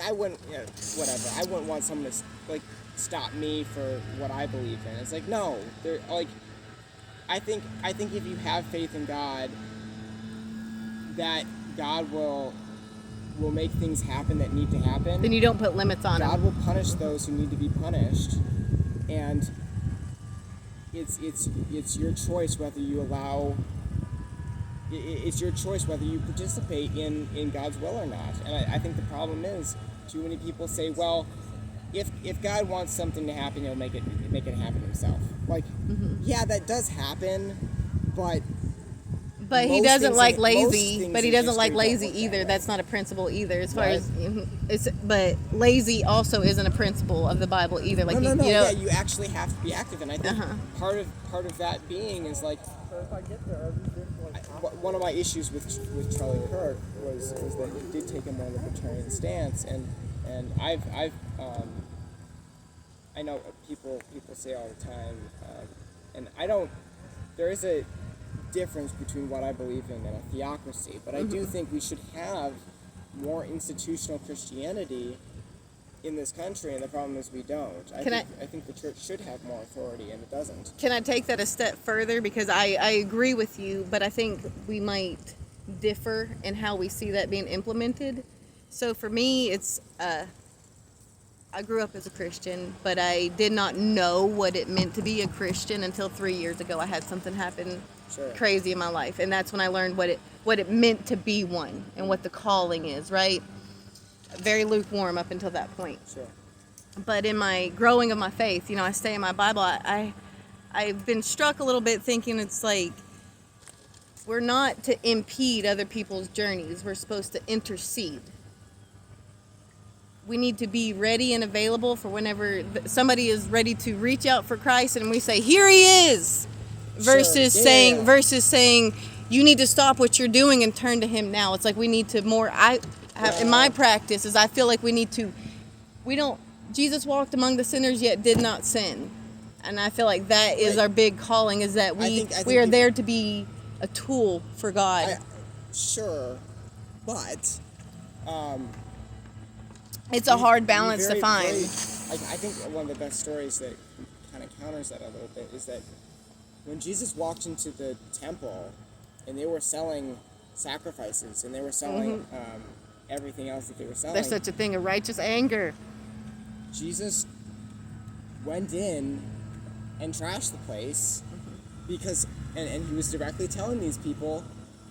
I wouldn't whatever. I wouldn't want someone to like stop me for what I believe in. It's like no, they're like I think if you have faith in God, that God will make things happen that need to happen. Then you don't put limits on God them. will punish those who need to be punished, and it's your choice whether you allow. It's your choice whether you participate in God's will or not. And I think the problem is too many people say, well, if God wants something to happen, he'll make it happen himself. Like, yeah, that does happen, but He doesn't like most lazy. things But he in doesn't like history don't lazy work that either. way. That's not a principle either. As far Right. as it's, but lazy also isn't a principle of the Bible either. Like no. you know, Yeah, you actually have to be active, and I think Uh-huh. part of that being is like. So if I get there, I'll be there for like One of my issues with Charlie Kirk was that he did take a more libertarian stance, and I know people say all the time, and I don't. There is a difference between what I believe in and a theocracy, but I do think we should have more institutional Christianity in this country, and the problem is we don't. I think the church should have more authority, and it doesn't. Can I take that a step further? Because I agree with you, but I think we might differ in how we see that being implemented. So for me, it's I grew up as a Christian, but I did not know what it meant to be a Christian until 3 years ago. I had something happen Sure. crazy in my life, and that's when I learned what it meant to be one and what the calling is, right? Very lukewarm up until that point. Sure. But in my growing of my faith, I stay in my Bible. I've been struck a little bit thinking it's like we're not to impede other people's journeys. We're supposed to intercede. We need to be ready and available for whenever somebody is ready to reach out for Christ, and we say, "Here he is," versus Sure. saying, Yeah. "You need to stop what you're doing and turn to Him now." It's like we need to more. In my practice, is I feel like we need to. Jesus walked among the sinners yet did not sin, and I feel like that is Right. our big calling. Is that I think we are people- there to be a tool for God. Sure, but It's a hard balance to find. I think one of the best stories that kind of counters that a little bit is that when Jesus walked into the temple and they were selling sacrifices and they were selling everything else that they were selling. There's such a thing, a righteous anger. Jesus went in and trashed the place because, and he was directly telling these people,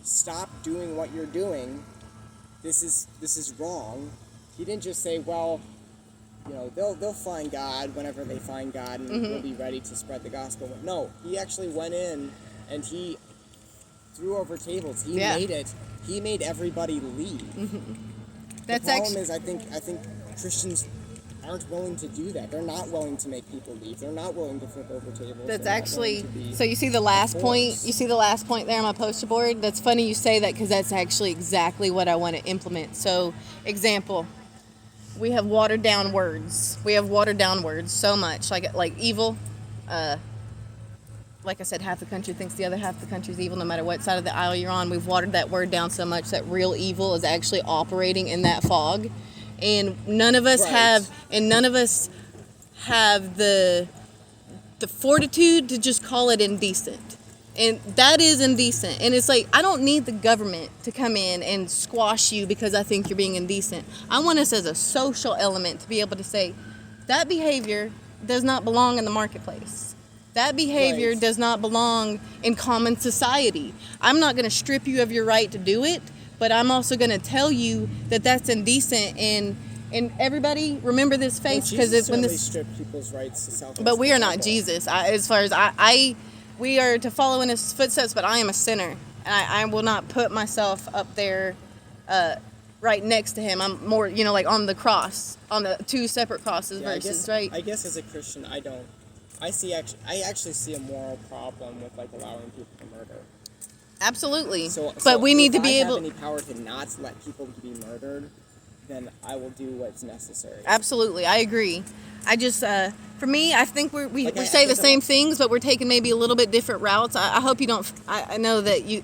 stop doing what you're doing. This is wrong. He didn't just say, well, they'll find God whenever they find God, and we'll be ready to spread the gospel. No, he actually went in and he threw over tables. He made everybody leave. The problem is, I think Christians aren't willing to do that. They're not willing to make people leave. They're not willing to flip over tables. That's actually, so you see the last point? You see the last point there on my poster board? That's funny you say that because that's actually exactly what I want to implement. So, example, we have watered down words. We have watered down words so much. Like evil. Like I said, half the country thinks the other half of the country is evil no matter what side of the aisle you're on. We've watered that word down so much that real evil is actually operating in that fog. And none of us have the fortitude to just call it indecent. And that is indecent. And it's like, I don't need the government to come in and squash you because I think you're being indecent. I want us as a social element to be able to say, that behavior does not belong in the marketplace. That behavior does not belong in common society. I'm not going to strip you of your right to do it, but I'm also going to tell you that that's indecent. And everybody remember this face, because it's when this stripped people's rights to self. But we are not Jesus. As far as we are to follow in his footsteps. But I am a sinner, and I will not put myself up there, right next to him. I'm more, like on the cross, on the two separate crosses versus right. I guess as a Christian, I actually see a moral problem with allowing people to murder. Absolutely. So we need to be able. If I have any power to not let people be murdered, then I will do what's necessary. Absolutely, I agree. I just, for me, I think we say the same things, but we're taking maybe a little bit different routes. I hope you don't. I know that you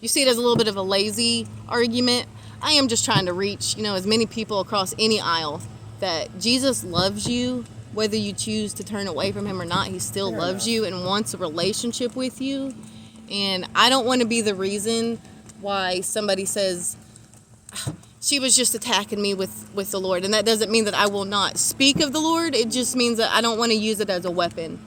see it as a little bit of a lazy argument. I am just trying to reach, as many people across any aisle that Jesus loves you. Whether you choose to turn away from him or not, he still loves you and wants a relationship with you. And I don't want to be the reason why somebody says, she was just attacking me with the Lord. And that doesn't mean that I will not speak of the Lord. It just means that I don't want to use it as a weapon.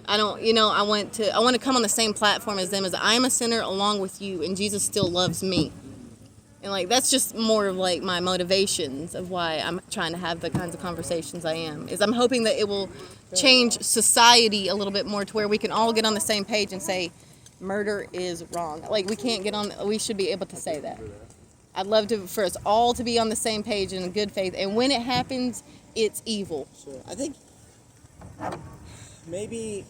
I don't, I want to come on the same platform as them, as I am a sinner along with you, and Jesus still loves me. And that's just more of my motivations of why I'm trying to have the kinds of conversations I am. Is I'm hoping that it will change society a little bit more to where we can all get on the same page and say, murder is wrong. We should be able to say that. I'd love for us all to be on the same page in good faith. And when it happens, it's evil. Sure. I think maybe.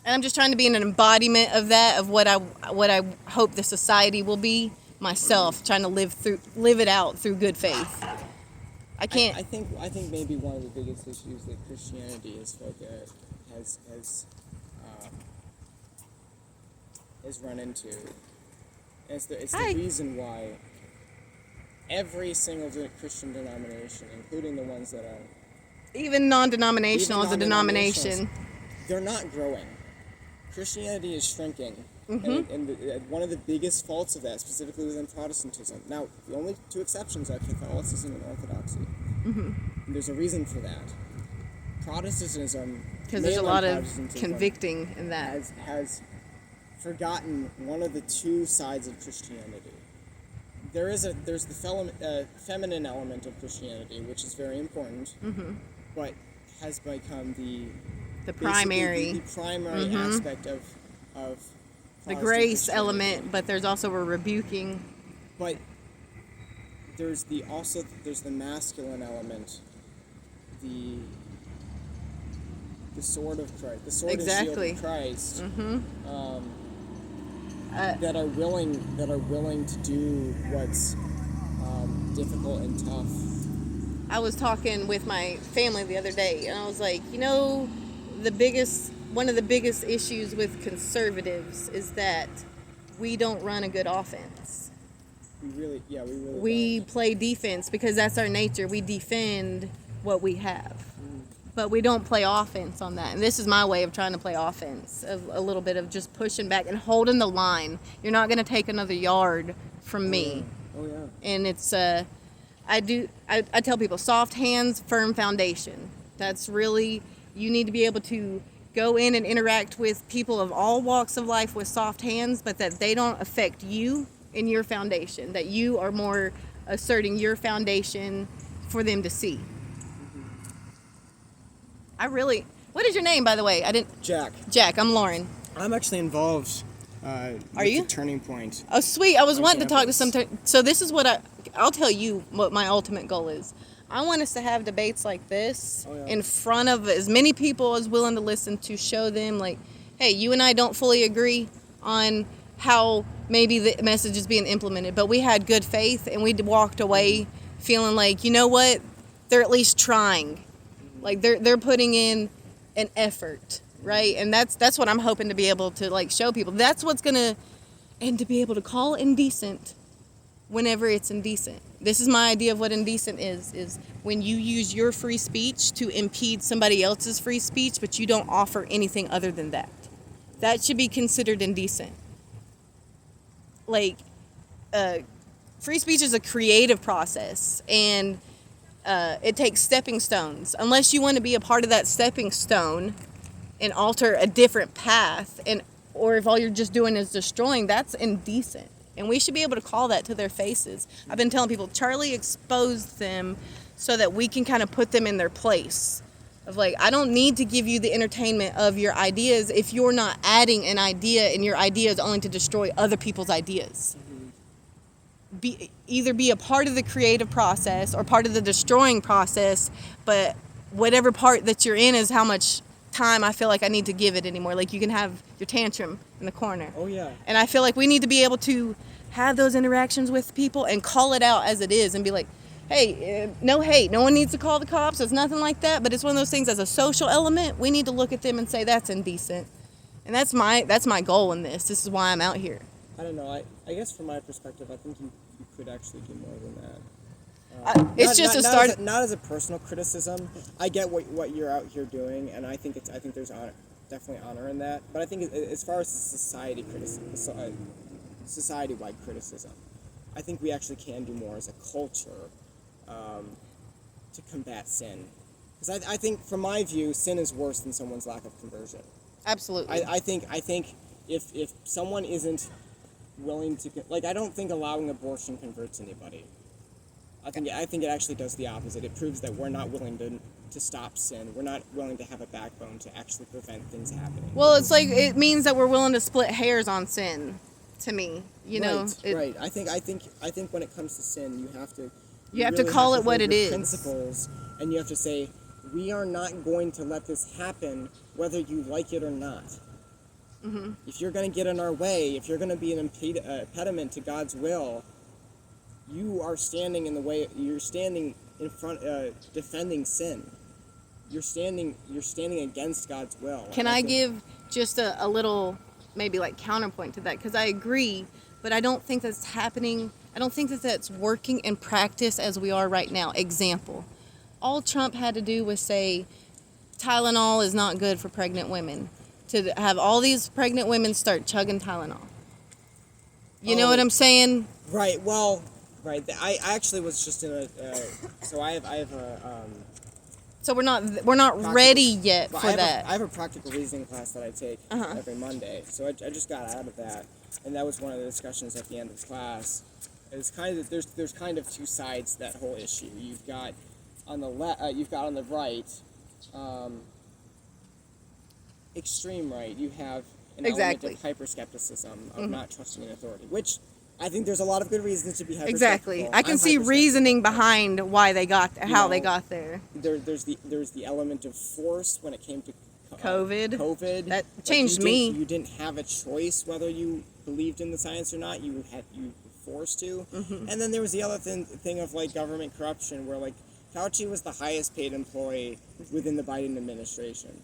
And I'm just trying to be an embodiment of that, of what I hope the society will be. Myself, trying to live it out through good faith. I can't. I think maybe one of the biggest issues that Christianity has run into. It's the reason why every single Christian denomination, including the ones that are even non-denominational, is a denomination. They're not growing. Christianity is shrinking. Mm-hmm. And one of the biggest faults of that, specifically within Protestantism. Now, the only two exceptions are Catholicism and Orthodoxy. Mm-hmm. And there's a reason for that. Protestantism, because there's a lot of convicting in that, has forgotten one of the two sides of Christianity. There's the feminine element of Christianity, which is very important, but has become the primary aspect of the grace element, but there's also a rebuking. But there's the masculine element, the sword of Christ, the sword and shield of Christ, that are willing to do what's difficult and tough. I was talking with my family the other day, and I was like, one of the biggest issues with conservatives is that we don't run a good offense. We play defense because that's our nature. We defend what we have. But we don't play offense on that. And this is my way of trying to play offense, of a little bit of just pushing back and holding the line. You're not going to take another yard from me. Oh, yeah. And it's I tell people soft hands, firm foundation. That's really, you need to be able to go in and interact with people of all walks of life with soft hands, but that they don't affect you in your foundation, that you are more asserting your foundation for them to see. What is your name, by the way? I didn't. Jack, I'm Lauren. I'm actually involved. Are you? The Turning Point. Oh, sweet. I was On wanting to talk to campus. so this is what I'll tell you what my ultimate goal is. I want us to have debates like this in front of as many people as willing to listen, to show them like, hey, you and I don't fully agree on how maybe the message is being implemented, but we had good faith and we walked away feeling like, you know what, they're at least trying. Like they're putting in an effort, right? And that's what I'm hoping to be able to like show people. That's what's gonna, and to be able to call indecent whenever it's indecent. This is my idea of what indecent is when you use your free speech to impede somebody else's free speech, but you don't offer anything other than that. That should be considered indecent. Like, free speech is a creative process, and it takes stepping stones. Unless you want to be a part of that stepping stone and alter a different path, or if all you're just doing is destroying, that's indecent. And we should be able to call that to their faces. I've been telling people, Charlie exposed them so that we can kind of put them in their place. Of like, I don't need to give you the entertainment of your ideas if you're not adding an idea and your idea is only to destroy other people's ideas. Either be a part of the creative process or part of the destroying process, but whatever part that you're in is how much time I feel like I need to give it anymore. Like, you can have your tantrum in the corner. Oh yeah. And I feel like we need to be able to have those interactions with people and call it out as it is and be like, hey, no hate. No one needs to call the cops. It's nothing like that. But it's one of those things, as a social element, we need to look at them and say that's indecent. And that's my goal in this. This is why I'm out here. I don't know. I guess from my perspective, I think you could actually do more than that. It's just a start. Not as a personal criticism. I get what you're out here doing, and I think there's definitely honor in that. But I think as far as society-wide criticism, I think we actually can do more as a culture to combat sin. Because I think, from my view, sin is worse than someone's lack of conversion. Absolutely. I think if someone isn't willing to, like, I don't think allowing abortion converts anybody. I think it actually does the opposite. It proves that we're not willing to stop sin. We're not willing to have a backbone to actually prevent things happening. Well, it's like, it means that we're willing to split hairs on sin. To me, you know. Right. I think when it comes to sin, you have to. You have to call it what it is. Principles, and you have to say, we are not going to let this happen, whether you like it or not. Mm-hmm. If you're going to get in our way, if you're going to be an impediment to God's will, you are standing in the way. You're standing in front, defending sin. You're standing against God's will. Can I give just a little, maybe like counterpoint to that? Because I agree, but I don't think that's happening. I don't think that's working in practice as we are right now. Example, all Trump had to do was say Tylenol is not good for pregnant women, to have all these pregnant women start chugging Tylenol. You know what I'm saying? Right. Well, right. I actually was just in a. So I have a. So we're not ready yet for that. I have a practical reasoning class that I take every Monday. So I just got out of that, and that was one of the discussions at the end of the class. It's kind of there's kind of two sides to that whole issue. You've got on the on the right, extreme right. You have an element of hyperskepticism, of not trusting in authority, which I think there's a lot of good reasons to be hyperskeptical. Exactly. I can see reasoning behind why they got how they got there. There's the element of force when it came to COVID. That changed me. You didn't have a choice whether you believed in the science or not. You were forced to. Mm-hmm. And then there was the other thing of like government corruption, where like Fauci was the highest paid employee within the Biden administration.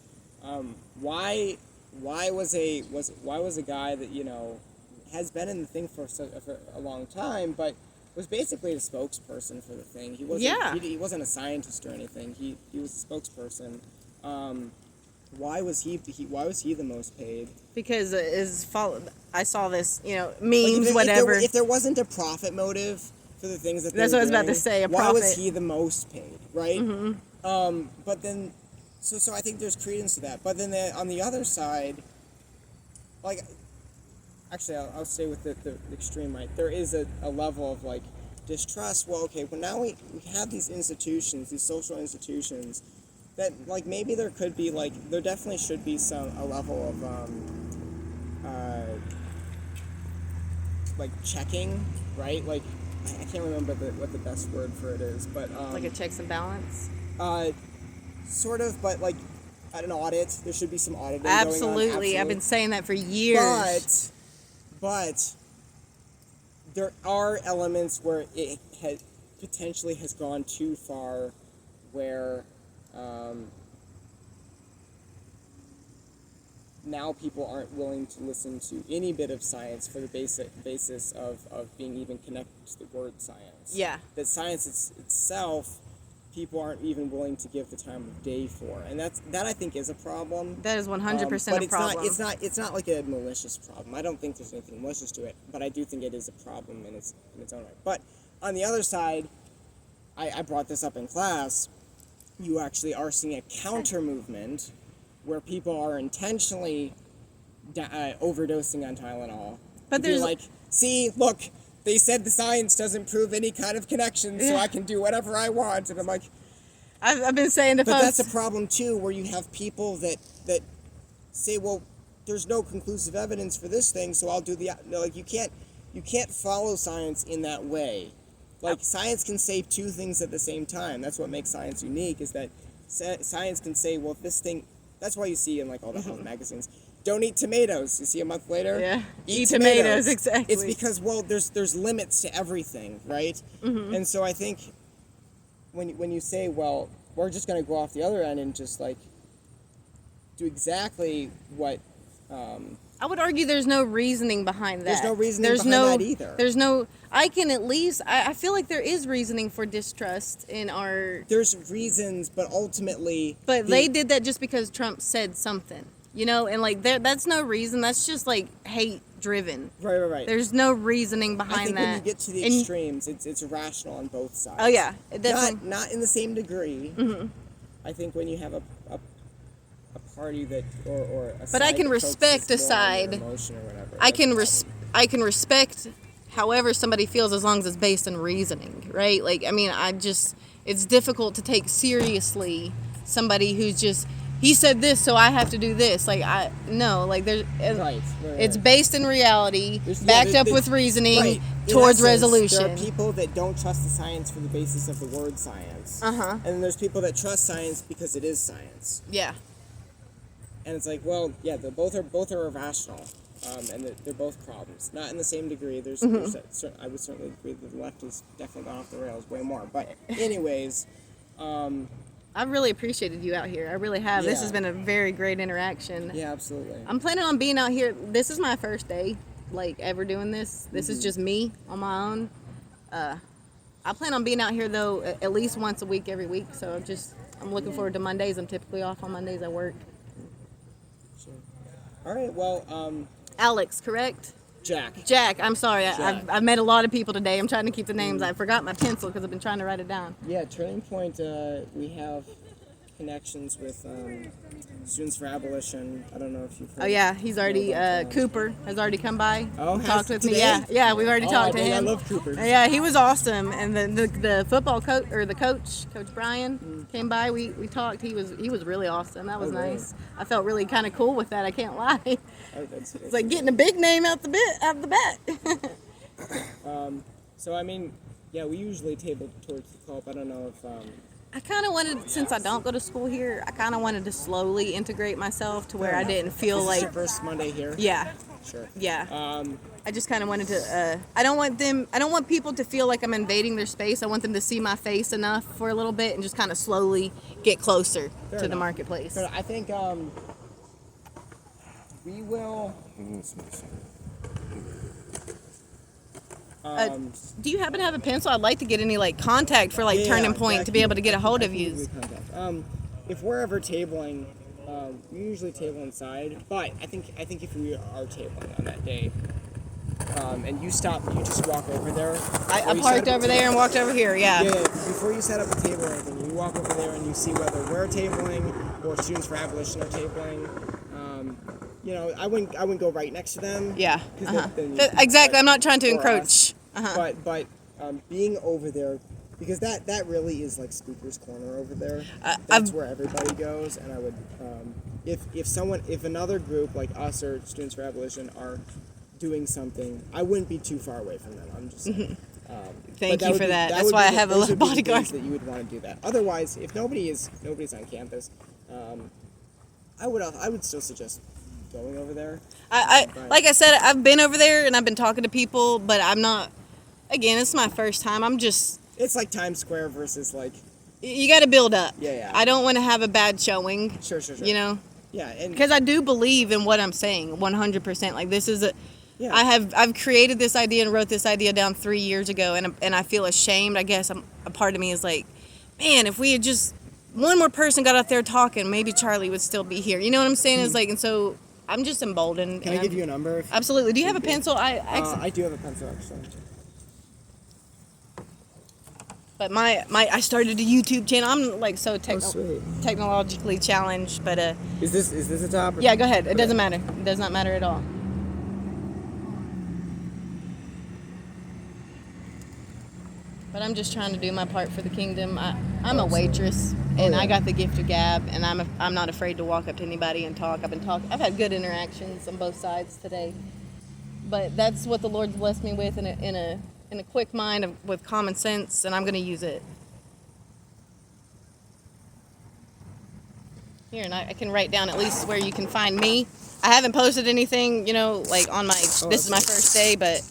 Why was a guy that has been in the thing for a long time, but was basically the spokesperson for the thing. He wasn't a scientist or anything. He was a spokesperson. Why was he the most paid? Because I saw this, memes, whatever. If there wasn't a profit motive for the things that That's they what I were was about to doing, say, a why was profit. he the most paid, right? But then, so I think there's credence to that. But then on the other side, like, actually, I'll stay with the extreme right. There is a level of like distrust. Well, okay, well now we have these institutions, these social institutions, that like maybe there could be like there definitely should be a level of like checking, right? Like I can't remember what the best word for it is, but Like a checks and balance. sort of, but like at an audit, there should be some auditing Absolutely. going on. I've been saying that for years. But there are elements where it potentially has gone too far, where now people aren't willing to listen to any bit of science for the basis of being even connected to the word science. Yeah. That science itself, people aren't even willing to give the time of day for, and that I think is a problem. That is 100% But a problem. it's not like a malicious problem. I don't think there's anything malicious to it, but I do think it is a problem in its own right. But on the other side, I brought this up in class. You actually are seeing a counter movement where people are intentionally overdosing on Tylenol. But To be there's like, see, look, they said the science doesn't prove any kind of connection, so I can do whatever I want. And I'm like, I've been saying to but folks. that's a problem too, where you have people that say, well, there's no conclusive evidence for this thing, so I'll do like you can't follow science in that way. Like science can say two things at the same time. That's what makes science unique, is that science can say, well, this thing. That's why you see in like all the health magazines, don't eat tomatoes. You see a month later, Yeah. eat tomatoes, exactly. It's because, well, there's limits to everything, right? And so I think when you say, well, we're just going to go off the other end and just like do exactly what. I would argue there's no reasoning behind that. There's no reasoning behind that either. There's no. I can at least. I feel like there is reasoning for distrust in our. There's reasons, but ultimately. But they did that just because Trump said something, you know, and like that's no reason. That's just like hate driven. Right. There's no reasoning behind I think that. when you get to the extremes, it's irrational on both sides. Oh yeah, it definitely. Not in the same degree. I think when you have a party that or a But I can respect a side. Emotion or whatever. I can respect however somebody feels as long as it's based on reasoning, right? Like, I mean, it's difficult to take seriously somebody who's just, he said this, so I have to do this. Like, it's based in reality, backed up with reasoning towards resolution. There are people that don't trust the science for the basis of the word science. And then there's people that trust science because it is science. Yeah. And it's like, well, yeah, both are irrational, and they're both problems. Not in the same degree. I would certainly agree that the left has definitely gone off the rails way more. But anyways, I've really appreciated you out here. I really have. This has been a very great interaction. Yeah, absolutely. I'm planning on being out here. This is my first day, like, ever doing this. This is just me on my own. I plan on being out here, though, at least once a week, every week. So I'm looking forward to Mondays. I'm typically off on Mondays at work. Sure. All right, well, Alex, correct? Jack, I'm sorry. Jack. I've met a lot of people today. I'm trying to keep the names. I forgot my pencil because I've been trying to write it down. Yeah, Turning Point, we have connections with Students for Abolition. I don't know if you've heard. Oh yeah, he's already Cooper has already come by. Oh, talked with me. today? Yeah, we've already talked to him. I love Cooper. Yeah, he was awesome. And the football coach or the coach Brian came by. We talked. He was really awesome. That was nice. I felt really kind of cool with that. I can't lie. It's like getting a big name out the bat. So I mean, yeah, we usually table towards the pulp. I don't know if. I kind of wanted, since I don't go to school here, I kind of wanted to slowly integrate myself to where I didn't feel This is like. your first Monday here. Yeah. Sure. Yeah. I just kind of wanted to. I don't want people to feel like I'm invading their space. I want them to see my face enough for a little bit and just kind of slowly get closer to the marketplace. But I think we will. Do you happen to have a pencil? I'd like to get any contact for Turning Point to be able to get a hold of you. If we're ever tabling, we usually table inside. But I think if we are tabling on that day, and you stop, you just walk over there. I parked over there and walked over here. Yeah. Yeah, before you set up a table or anything, you walk over there and you see whether we're tabling or Students for Abolition are tabling. You know, I wouldn't go right next to them. Yeah. 'Cause then Exactly. I'm not trying to or encroach. us. But being over there, because that really is like Speaker's Corner over there. That's where everybody goes, and I would if another group like us or Students for Abolition are doing something, I wouldn't be too far away from them. I'm just saying. Thank you for that. That's why I have a little bodyguard. That you would want to do that. Otherwise, if nobody's on campus, I would still suggest going over there. Like I said, I've been over there and I've been talking to people, but I'm not. Again, it's my first time. I'm just. It's like Times Square versus like. You got to build up. Yeah. I don't want to have a bad showing. Sure. You know. Yeah, and because I do believe in what I'm saying 100%. Like this is a. Yeah. I've created this idea and wrote this idea down 3 years ago, and I feel ashamed. I guess a part of me is like, man, if we had just one more person got out there talking, maybe Charlie would still be here. You know what I'm saying? It's like, and so I'm just emboldened. Can I give you a number? Absolutely. Do you have a pencil? I do have a pencil actually. But I started a YouTube channel. I'm like so sweet. technologically challenged, but Is this a top? yeah, go ahead. It doesn't matter. It does not matter at all. But I'm just trying to do my part for the kingdom. I'm a waitress, and I got the gift of gab, and I'm not afraid to walk up to anybody and talk. I've had good interactions on both sides today, but that's what the Lord's blessed me with in a quick mind with common sense, and I'm going to use it. Here, and I can write down at least where you can find me. I haven't posted anything, like on my. This is my first day, but.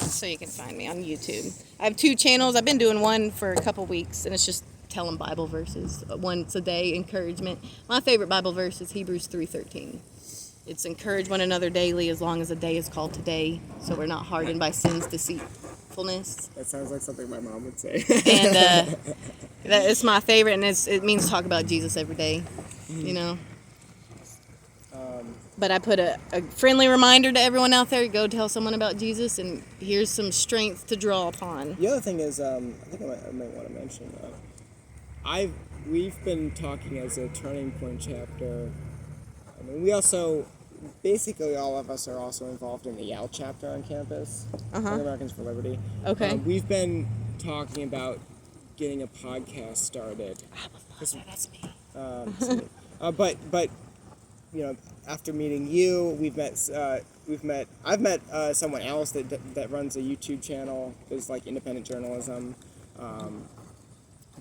So you can find me on YouTube. I have 2 channels. I've been doing one for a couple weeks, and it's just telling Bible verses once a day, encouragement. My favorite Bible verse is Hebrews 3:13. It's encourage one another daily as long as a day is called today, so we're not hardened by sin's deceitfulness. That sounds like something my mom would say. And that is my favorite, and it means talk about Jesus every day, But I put a friendly reminder to everyone out there, go tell someone about Jesus, and here's some strength to draw upon. The other thing is, I think I might want to mention, we've been talking as a Turning Point chapter. I mean, we also, basically all of us are also involved in the YAL chapter on campus, Young Americans for Liberty. Okay. We've been talking about getting a podcast started. That's me. But after meeting you, I've met someone else that runs a YouTube channel. There's like independent journalism.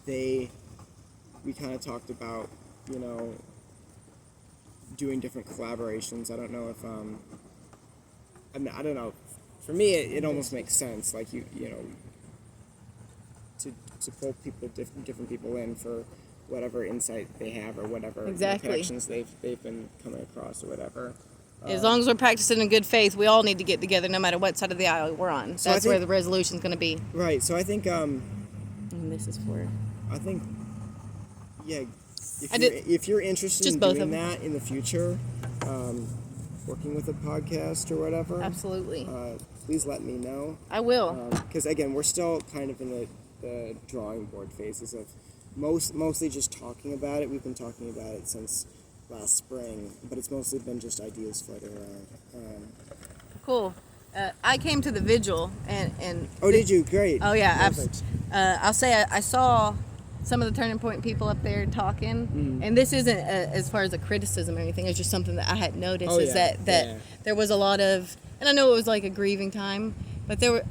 We kind of talked about, doing different collaborations. I don't know if, I don't know. For me, it almost makes sense. Like to pull different people in for whatever insight they have or whatever connections they've been coming across or whatever. As long as we're practicing in good faith, we all need to get together no matter what side of the aisle we're on. So That's where the resolution's going to be. Right. So I think And this is for... if you're interested Just in both doing of them. that in the future, working with a podcast or whatever, Absolutely. Please let me know. I will. Because again, we're still kind of in the drawing board phases of mostly just talking about it. We've been talking about it since last spring, but it's mostly been just ideas floating around. Cool. I came to the vigil and Oh, did you? Great. Oh yeah, Perfect. I'll say I saw some of the Turning Point people up there talking, and this isn't as far as a criticism or anything. It's just something that I had noticed that there was a lot of, and I know it was like a grieving time, but there were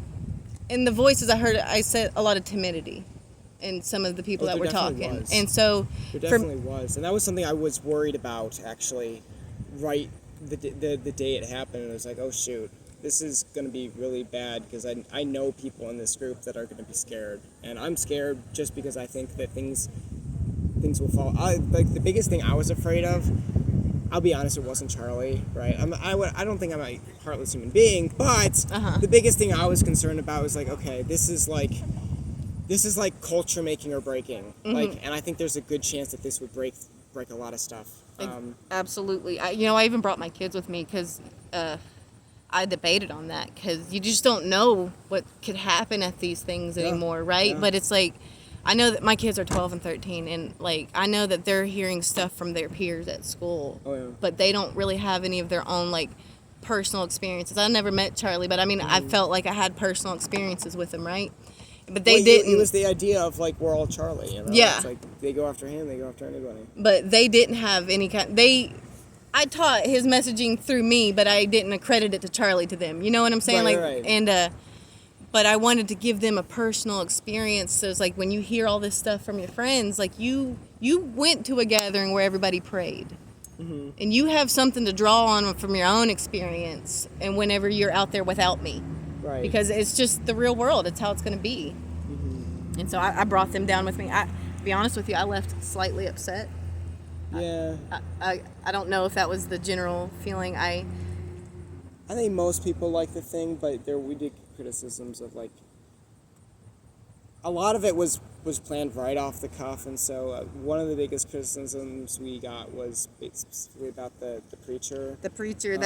in the voices I heard. I said a lot of timidity in some of the people that were talking, and so there definitely was, and that was something I was worried about actually. Right, the day it happened, and I was like, oh shoot. This is going to be really bad because I know people in this group that are going to be scared, and I'm scared just because I think that things will fall. Like the biggest thing I was afraid of, I'll be honest, it wasn't Charlie, right? I don't think I'm a heartless human being, but the biggest thing I was concerned about was like, okay, this is like culture making or breaking, and I think there's a good chance that this would break a lot of stuff. Absolutely. I even brought my kids with me because. I debated on that because you just don't know what could happen at these things anymore, right? Yeah. But it's like, I know that my kids are 12 and 13, and like I know that they're hearing stuff from their peers at school, but they don't really have any of their own like personal experiences. I never met Charlie, but I mean, I felt like I had personal experiences with him, right? But they didn't. It was the idea of like we're all Charlie, you know? Yeah. It's like they go after him, they go after anybody. But they didn't have any kind. I taught his messaging through me, but I didn't accredit it to Charlie to them. You know what I'm saying? Right. And but I wanted to give them a personal experience. So it's like when you hear all this stuff from your friends, like you went to a gathering where everybody prayed. Mm-hmm. And you have something to draw on from your own experience and whenever you're out there without me. Right. Because it's just the real world. It's how it's going to be. Mm-hmm. And so I brought them down with me. To be honest with you, I left slightly upset. Yeah. I don't know if that was the general feeling. I think most people like the thing, but we did get criticisms of like a lot of it was planned right off the cuff, and so one of the biggest criticisms we got was specifically about the preacher. The preacher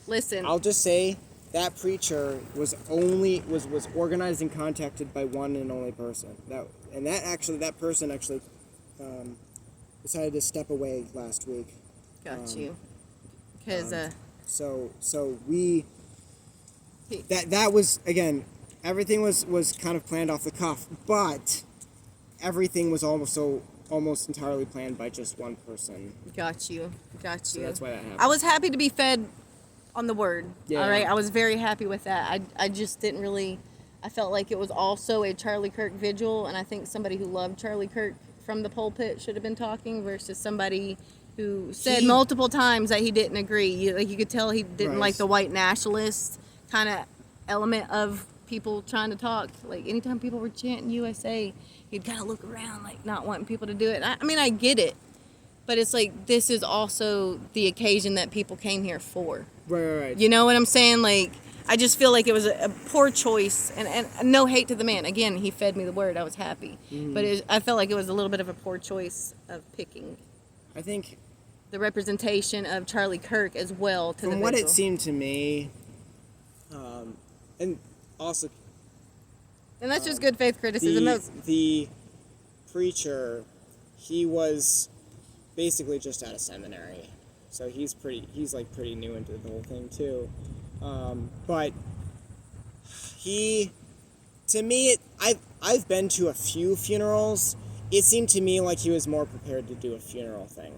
listen. I'll just say that preacher was organized and contacted by one and only person. That person actually decided to step away last week. Got you. Because so we that was again, everything was kind of planned off the cuff, but everything was almost entirely planned by just one person. Got you. So that's why that happened. I was happy to be fed on the word. Yeah. All right. I was very happy with that. I just didn't really. I felt like it was also a Charlie Kirk vigil, and I think somebody who loved Charlie Kirk from the pulpit should have been talking versus somebody who said multiple times that he didn't agree. You could tell he didn't like the white nationalist kind of element of people trying to talk. Like anytime people were chanting USA, he'd kind of look around like not wanting people to do it. I mean, I get it, but it's like this is also the occasion that people came here for. Right. You know what I'm saying? Like, I just feel like it was a poor choice, and no hate to the man. Again, he fed me the word. I was happy. Mm. But I felt like it was a little bit of a poor choice of picking. I think the representation of Charlie Kirk as well to the from what it seemed to me, and also... And that's just good faith criticism. The preacher, he was basically just out of seminary. So he's pretty new into the whole thing too. But to me, I've been to a few funerals. It seemed to me like he was more prepared to do a funeral thing.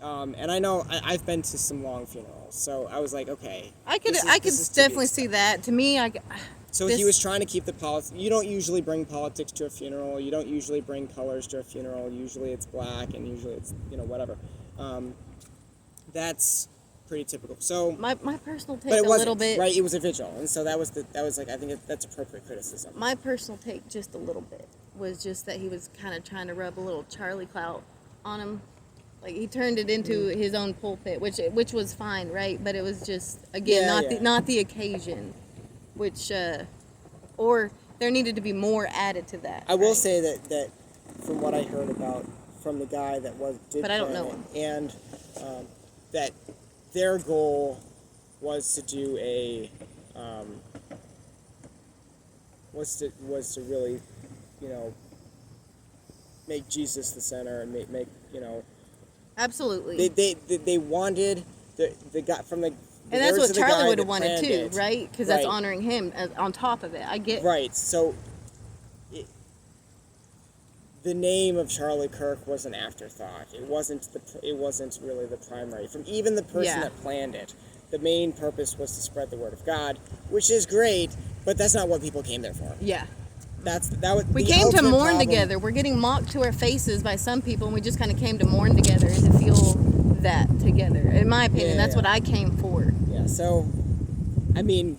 And I know I've been to some long funerals, so I was like, okay. I could definitely see that. To me, he was trying to keep the politics. You don't usually bring politics to a funeral. You don't usually bring colors to a funeral. Usually it's black, and usually it's whatever. That's pretty typical. So my personal take but it a little bit. Right, it was a vigil, and so that was like I think that's appropriate criticism. My personal take, just a little bit, was just that he was kind of trying to rub a little Charlie clout on him. Like he turned it into his own pulpit, which was fine, right? But it was just not the occasion, which or there needed to be more added to that. I will say that from what I heard about from the guy that did, but I don't know him, and that their goal was to do was to really make Jesus the center and make absolutely. They wanted the guy from the. And that's what Charlie would have wanted too, right? Because that's honoring him on top of it. I get. Right. So the name of Charlie Kirk was an afterthought. It wasn't really the primary. From even the person that planned it, the main purpose was to spread the word of God, which is great, but that's not what people came there for. Yeah. We came to mourn together. We're getting mocked to our faces by some people, and we just kind of came to mourn together and to feel that together. In my opinion, that's what I came for. Yeah, so, I mean,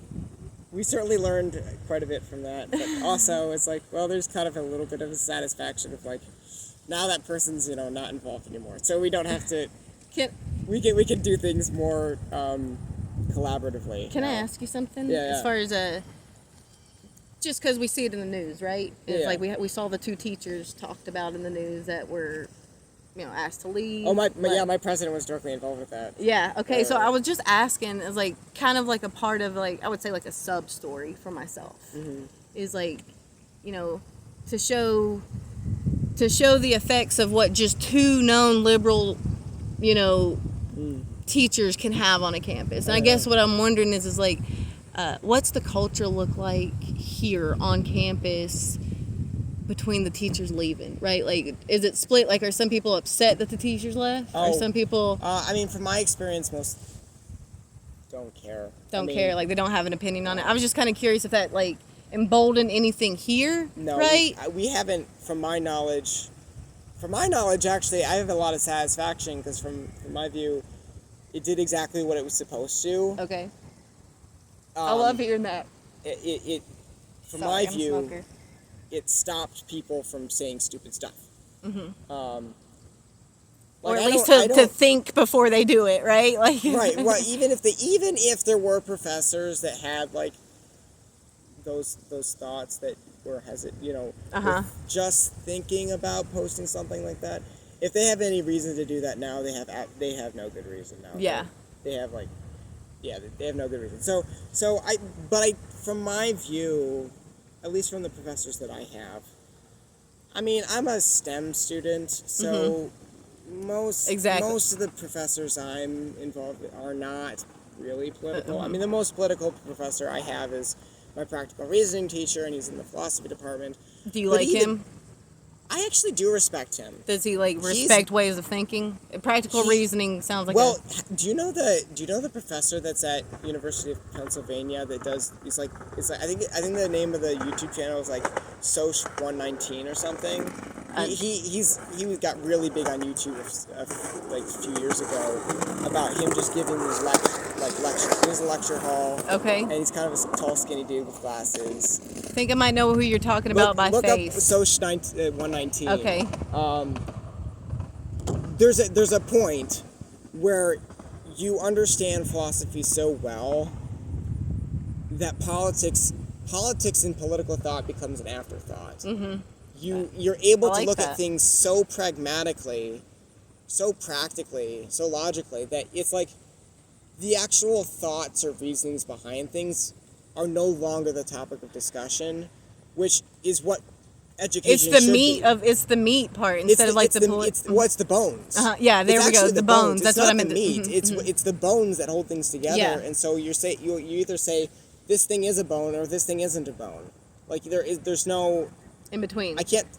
we certainly learned quite a bit from that, but also it's like, well, there's kind of a little bit of a satisfaction of like, now that person's, not involved anymore. So we don't have to, we can do things more collaboratively. Can I ask you something? Yeah. As far as just because we see it in the news, right? It's like we saw the two teachers talked about in the news that were asked to leave. Oh, my president was directly involved with that. Yeah. Okay. So I was just asking, as like kind of like a part of like, I would say like a sub story for myself, is like, to show the effects of what just two known liberal, teachers can have on a campus. And I guess what I'm wondering is like, what's the culture look like here on campus between the teachers leaving, right? Like, is it split? Like, are some people upset that the teachers left? Or some people... I mean, from my experience, most don't care. Care. Like, they don't have an opinion on it. I was just kind of curious if that, like, emboldened anything here, no, right? We haven't, from my knowledge, actually, I have a lot of satisfaction because from my view, it did exactly what it was supposed to. Okay. I love hearing that. It from my view, it stopped people from saying stupid stuff. Or at least to think before they do it, right? Like right. Even if there were professors that had like those thoughts that were hesitant, just thinking about posting something like that. If they have any reason to do that now, they have no good reason now. Yeah. They have they have no good reason. So from my view, at least from the professors that I have, I mean, I'm a STEM student, so most of the professors I'm involved with are not really political. I mean, the most political professor I have is my practical reasoning teacher, and he's in the philosophy department. Do you like him? I actually do respect him. Does he respect ways of thinking? Practical reasoning sounds like. Well, do you know the professor that's at University of Pennsylvania that does? It's like I think the name of the YouTube channel is like Soch 119 or something. He got really big on YouTube like a few years ago about him just giving these lectures. He's a lecture hall. Okay. And he's kind of a tall, skinny dude with glasses. I think I might know who you're talking about by look face. Look up Soch 119. Okay. There's a point where you understand philosophy so well that politics and political thought becomes an afterthought. You're able to look at things so pragmatically, so practically, so logically that it's like the actual thoughts or reasonings behind things are no longer the topic of discussion, which is what education should be. It's the meat part instead of like the what's the bones. Yeah, there we go. The bones. That's what I meant. The meat. It's the bones that hold things together. Yeah. And so you either say this thing is a bone or this thing isn't a bone. Like there's no in between. I can't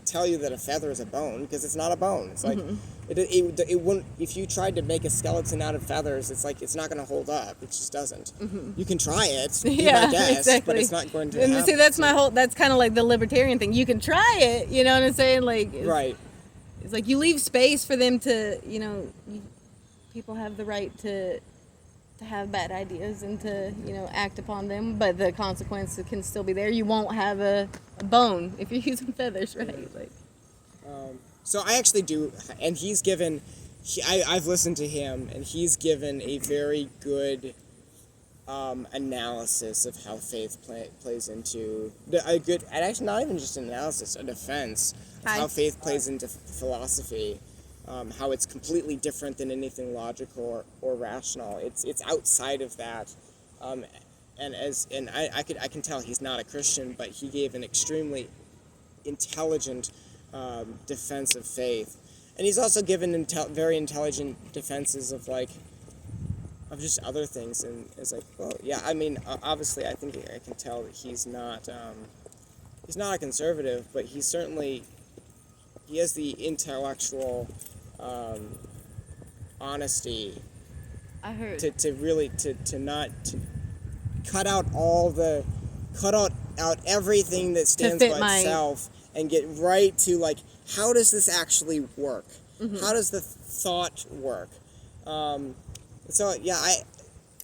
tell you that a feather is a bone because it's not a bone. It's like it wouldn't. If you tried to make a skeleton out of feathers, it's like it's not going to hold up. It just doesn't. You can try it, yeah, my guess, exactly. but it's not going to. And see, that's my whole. That's kind of like the libertarian thing. You can try it. You know what I'm saying? Like right. It's like you leave space for them to. People have the right to have bad ideas and to act upon them, but the consequences can still be there. You won't have a bone if you're using feathers, right? Like so I actually do, and he's given I've listened to him, and he's given a very good analysis of how faith plays into and actually not even just an analysis, a defense of how faith plays into philosophy. How it's completely different than anything logical or rational. It's outside of that, and I can tell he's not a Christian, but he gave an extremely intelligent defense of faith, and he's also given very intelligent defenses of just other things. And it's like, well, yeah, I mean, obviously, I think I can tell that he's not a conservative, but he has the intellectual honesty. I heard to really not cut out everything that stands by itself and get right to how does this actually work? How does the thought work? So yeah,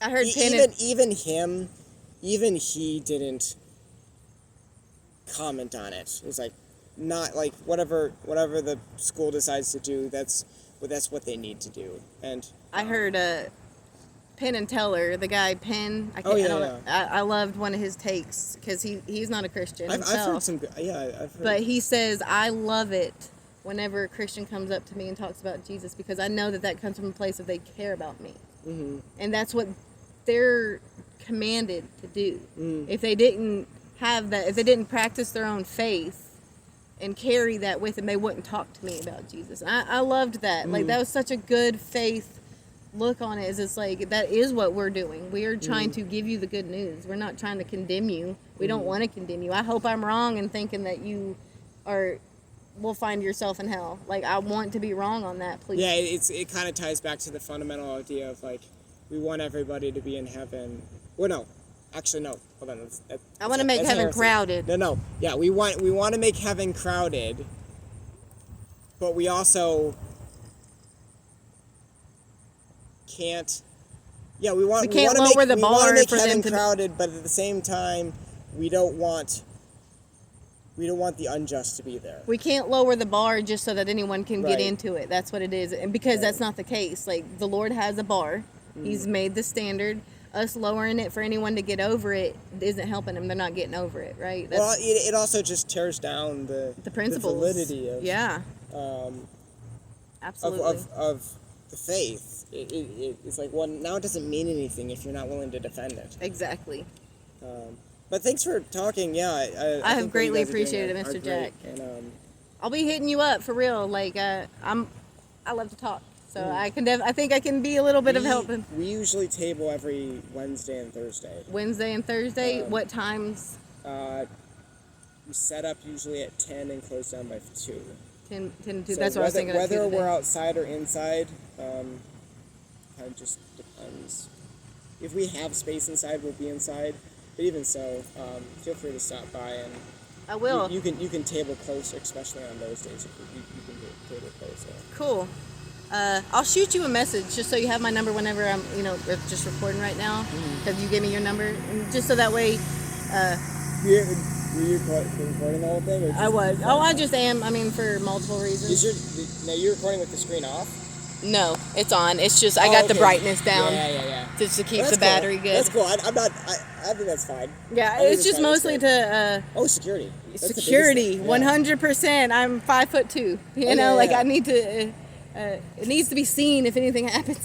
I heard even he didn't comment on it. It was like, not like whatever the school decides to do, that's what they need to do. And I heard Penn and Teller, the guy Penn. I loved one of his takes because he's not a Christian himself. I've heard some. Yeah, I've heard. But he says, I love it whenever a Christian comes up to me and talks about Jesus, because I know that comes from a place of they care about me. Mm-hmm. And that's what they're commanded to do. If they didn't have that, if they didn't practice their own faith and carry that with them, they wouldn't talk to me about Jesus. I loved that. Like, that was such a good faith look on it. Is it's like, that is what we're doing. We are trying to give you the good news. We're not trying to condemn you. We don't want to condemn you. I hope I'm wrong in thinking that you will find yourself in hell. Like, I want to be wrong on that, please. Yeah, it kind of ties back to the fundamental idea of, like, we want everybody to be in heaven. Well, no. Actually, no. Hold on. I want to make heaven heresy. crowded. No. Yeah, we want to make heaven crowded, but we also can't. Yeah, we can't lower the bar We want to make for heaven them to crowded, but at the same time, we don't want the unjust to be there. We can't lower the bar just so that anyone can get into it. That's what it is. And because that's not the case. Like, the Lord has a bar. He's made the standard. Us lowering it for anyone to get over it isn't helping them. They're not getting over it, right? Well, it also just tears down the principles. the validity of absolutely of the faith. It's like, well, now it doesn't mean anything if you're not willing to defend it. Exactly. But thanks for talking. Yeah, I have greatly appreciated it, Mr. Jack. And I'll be hitting you up for real. Like, I love to talk. So I think I can be a little bit of help. We usually table every Wednesday and Thursday. Wednesday and Thursday? What times? We set up usually at 10 and close down by 2. 10 to 2. So That's what I was thinking. Whether we're outside or inside, kind of just depends. If we have space inside, we'll be inside. But even so, feel free to stop by, and I will. You can table closer, especially on those days. You can table closer. Cool. I'll shoot you a message just so you have my number whenever I'm, we're just recording right now, because you gave me your number, and just so that way. Were you recording the whole thing? Or I was. Oh, I just am. I mean, for multiple reasons. Now you're recording with the screen off? No, it's on. It's just I got the brightness down. Yeah. Just to keep the battery good. That's cool. I'm not. I think that's fine. Yeah, it's just mostly to. Security. That's security, 100%. I'm 5'2". Like I need to. It needs to be seen if anything happens.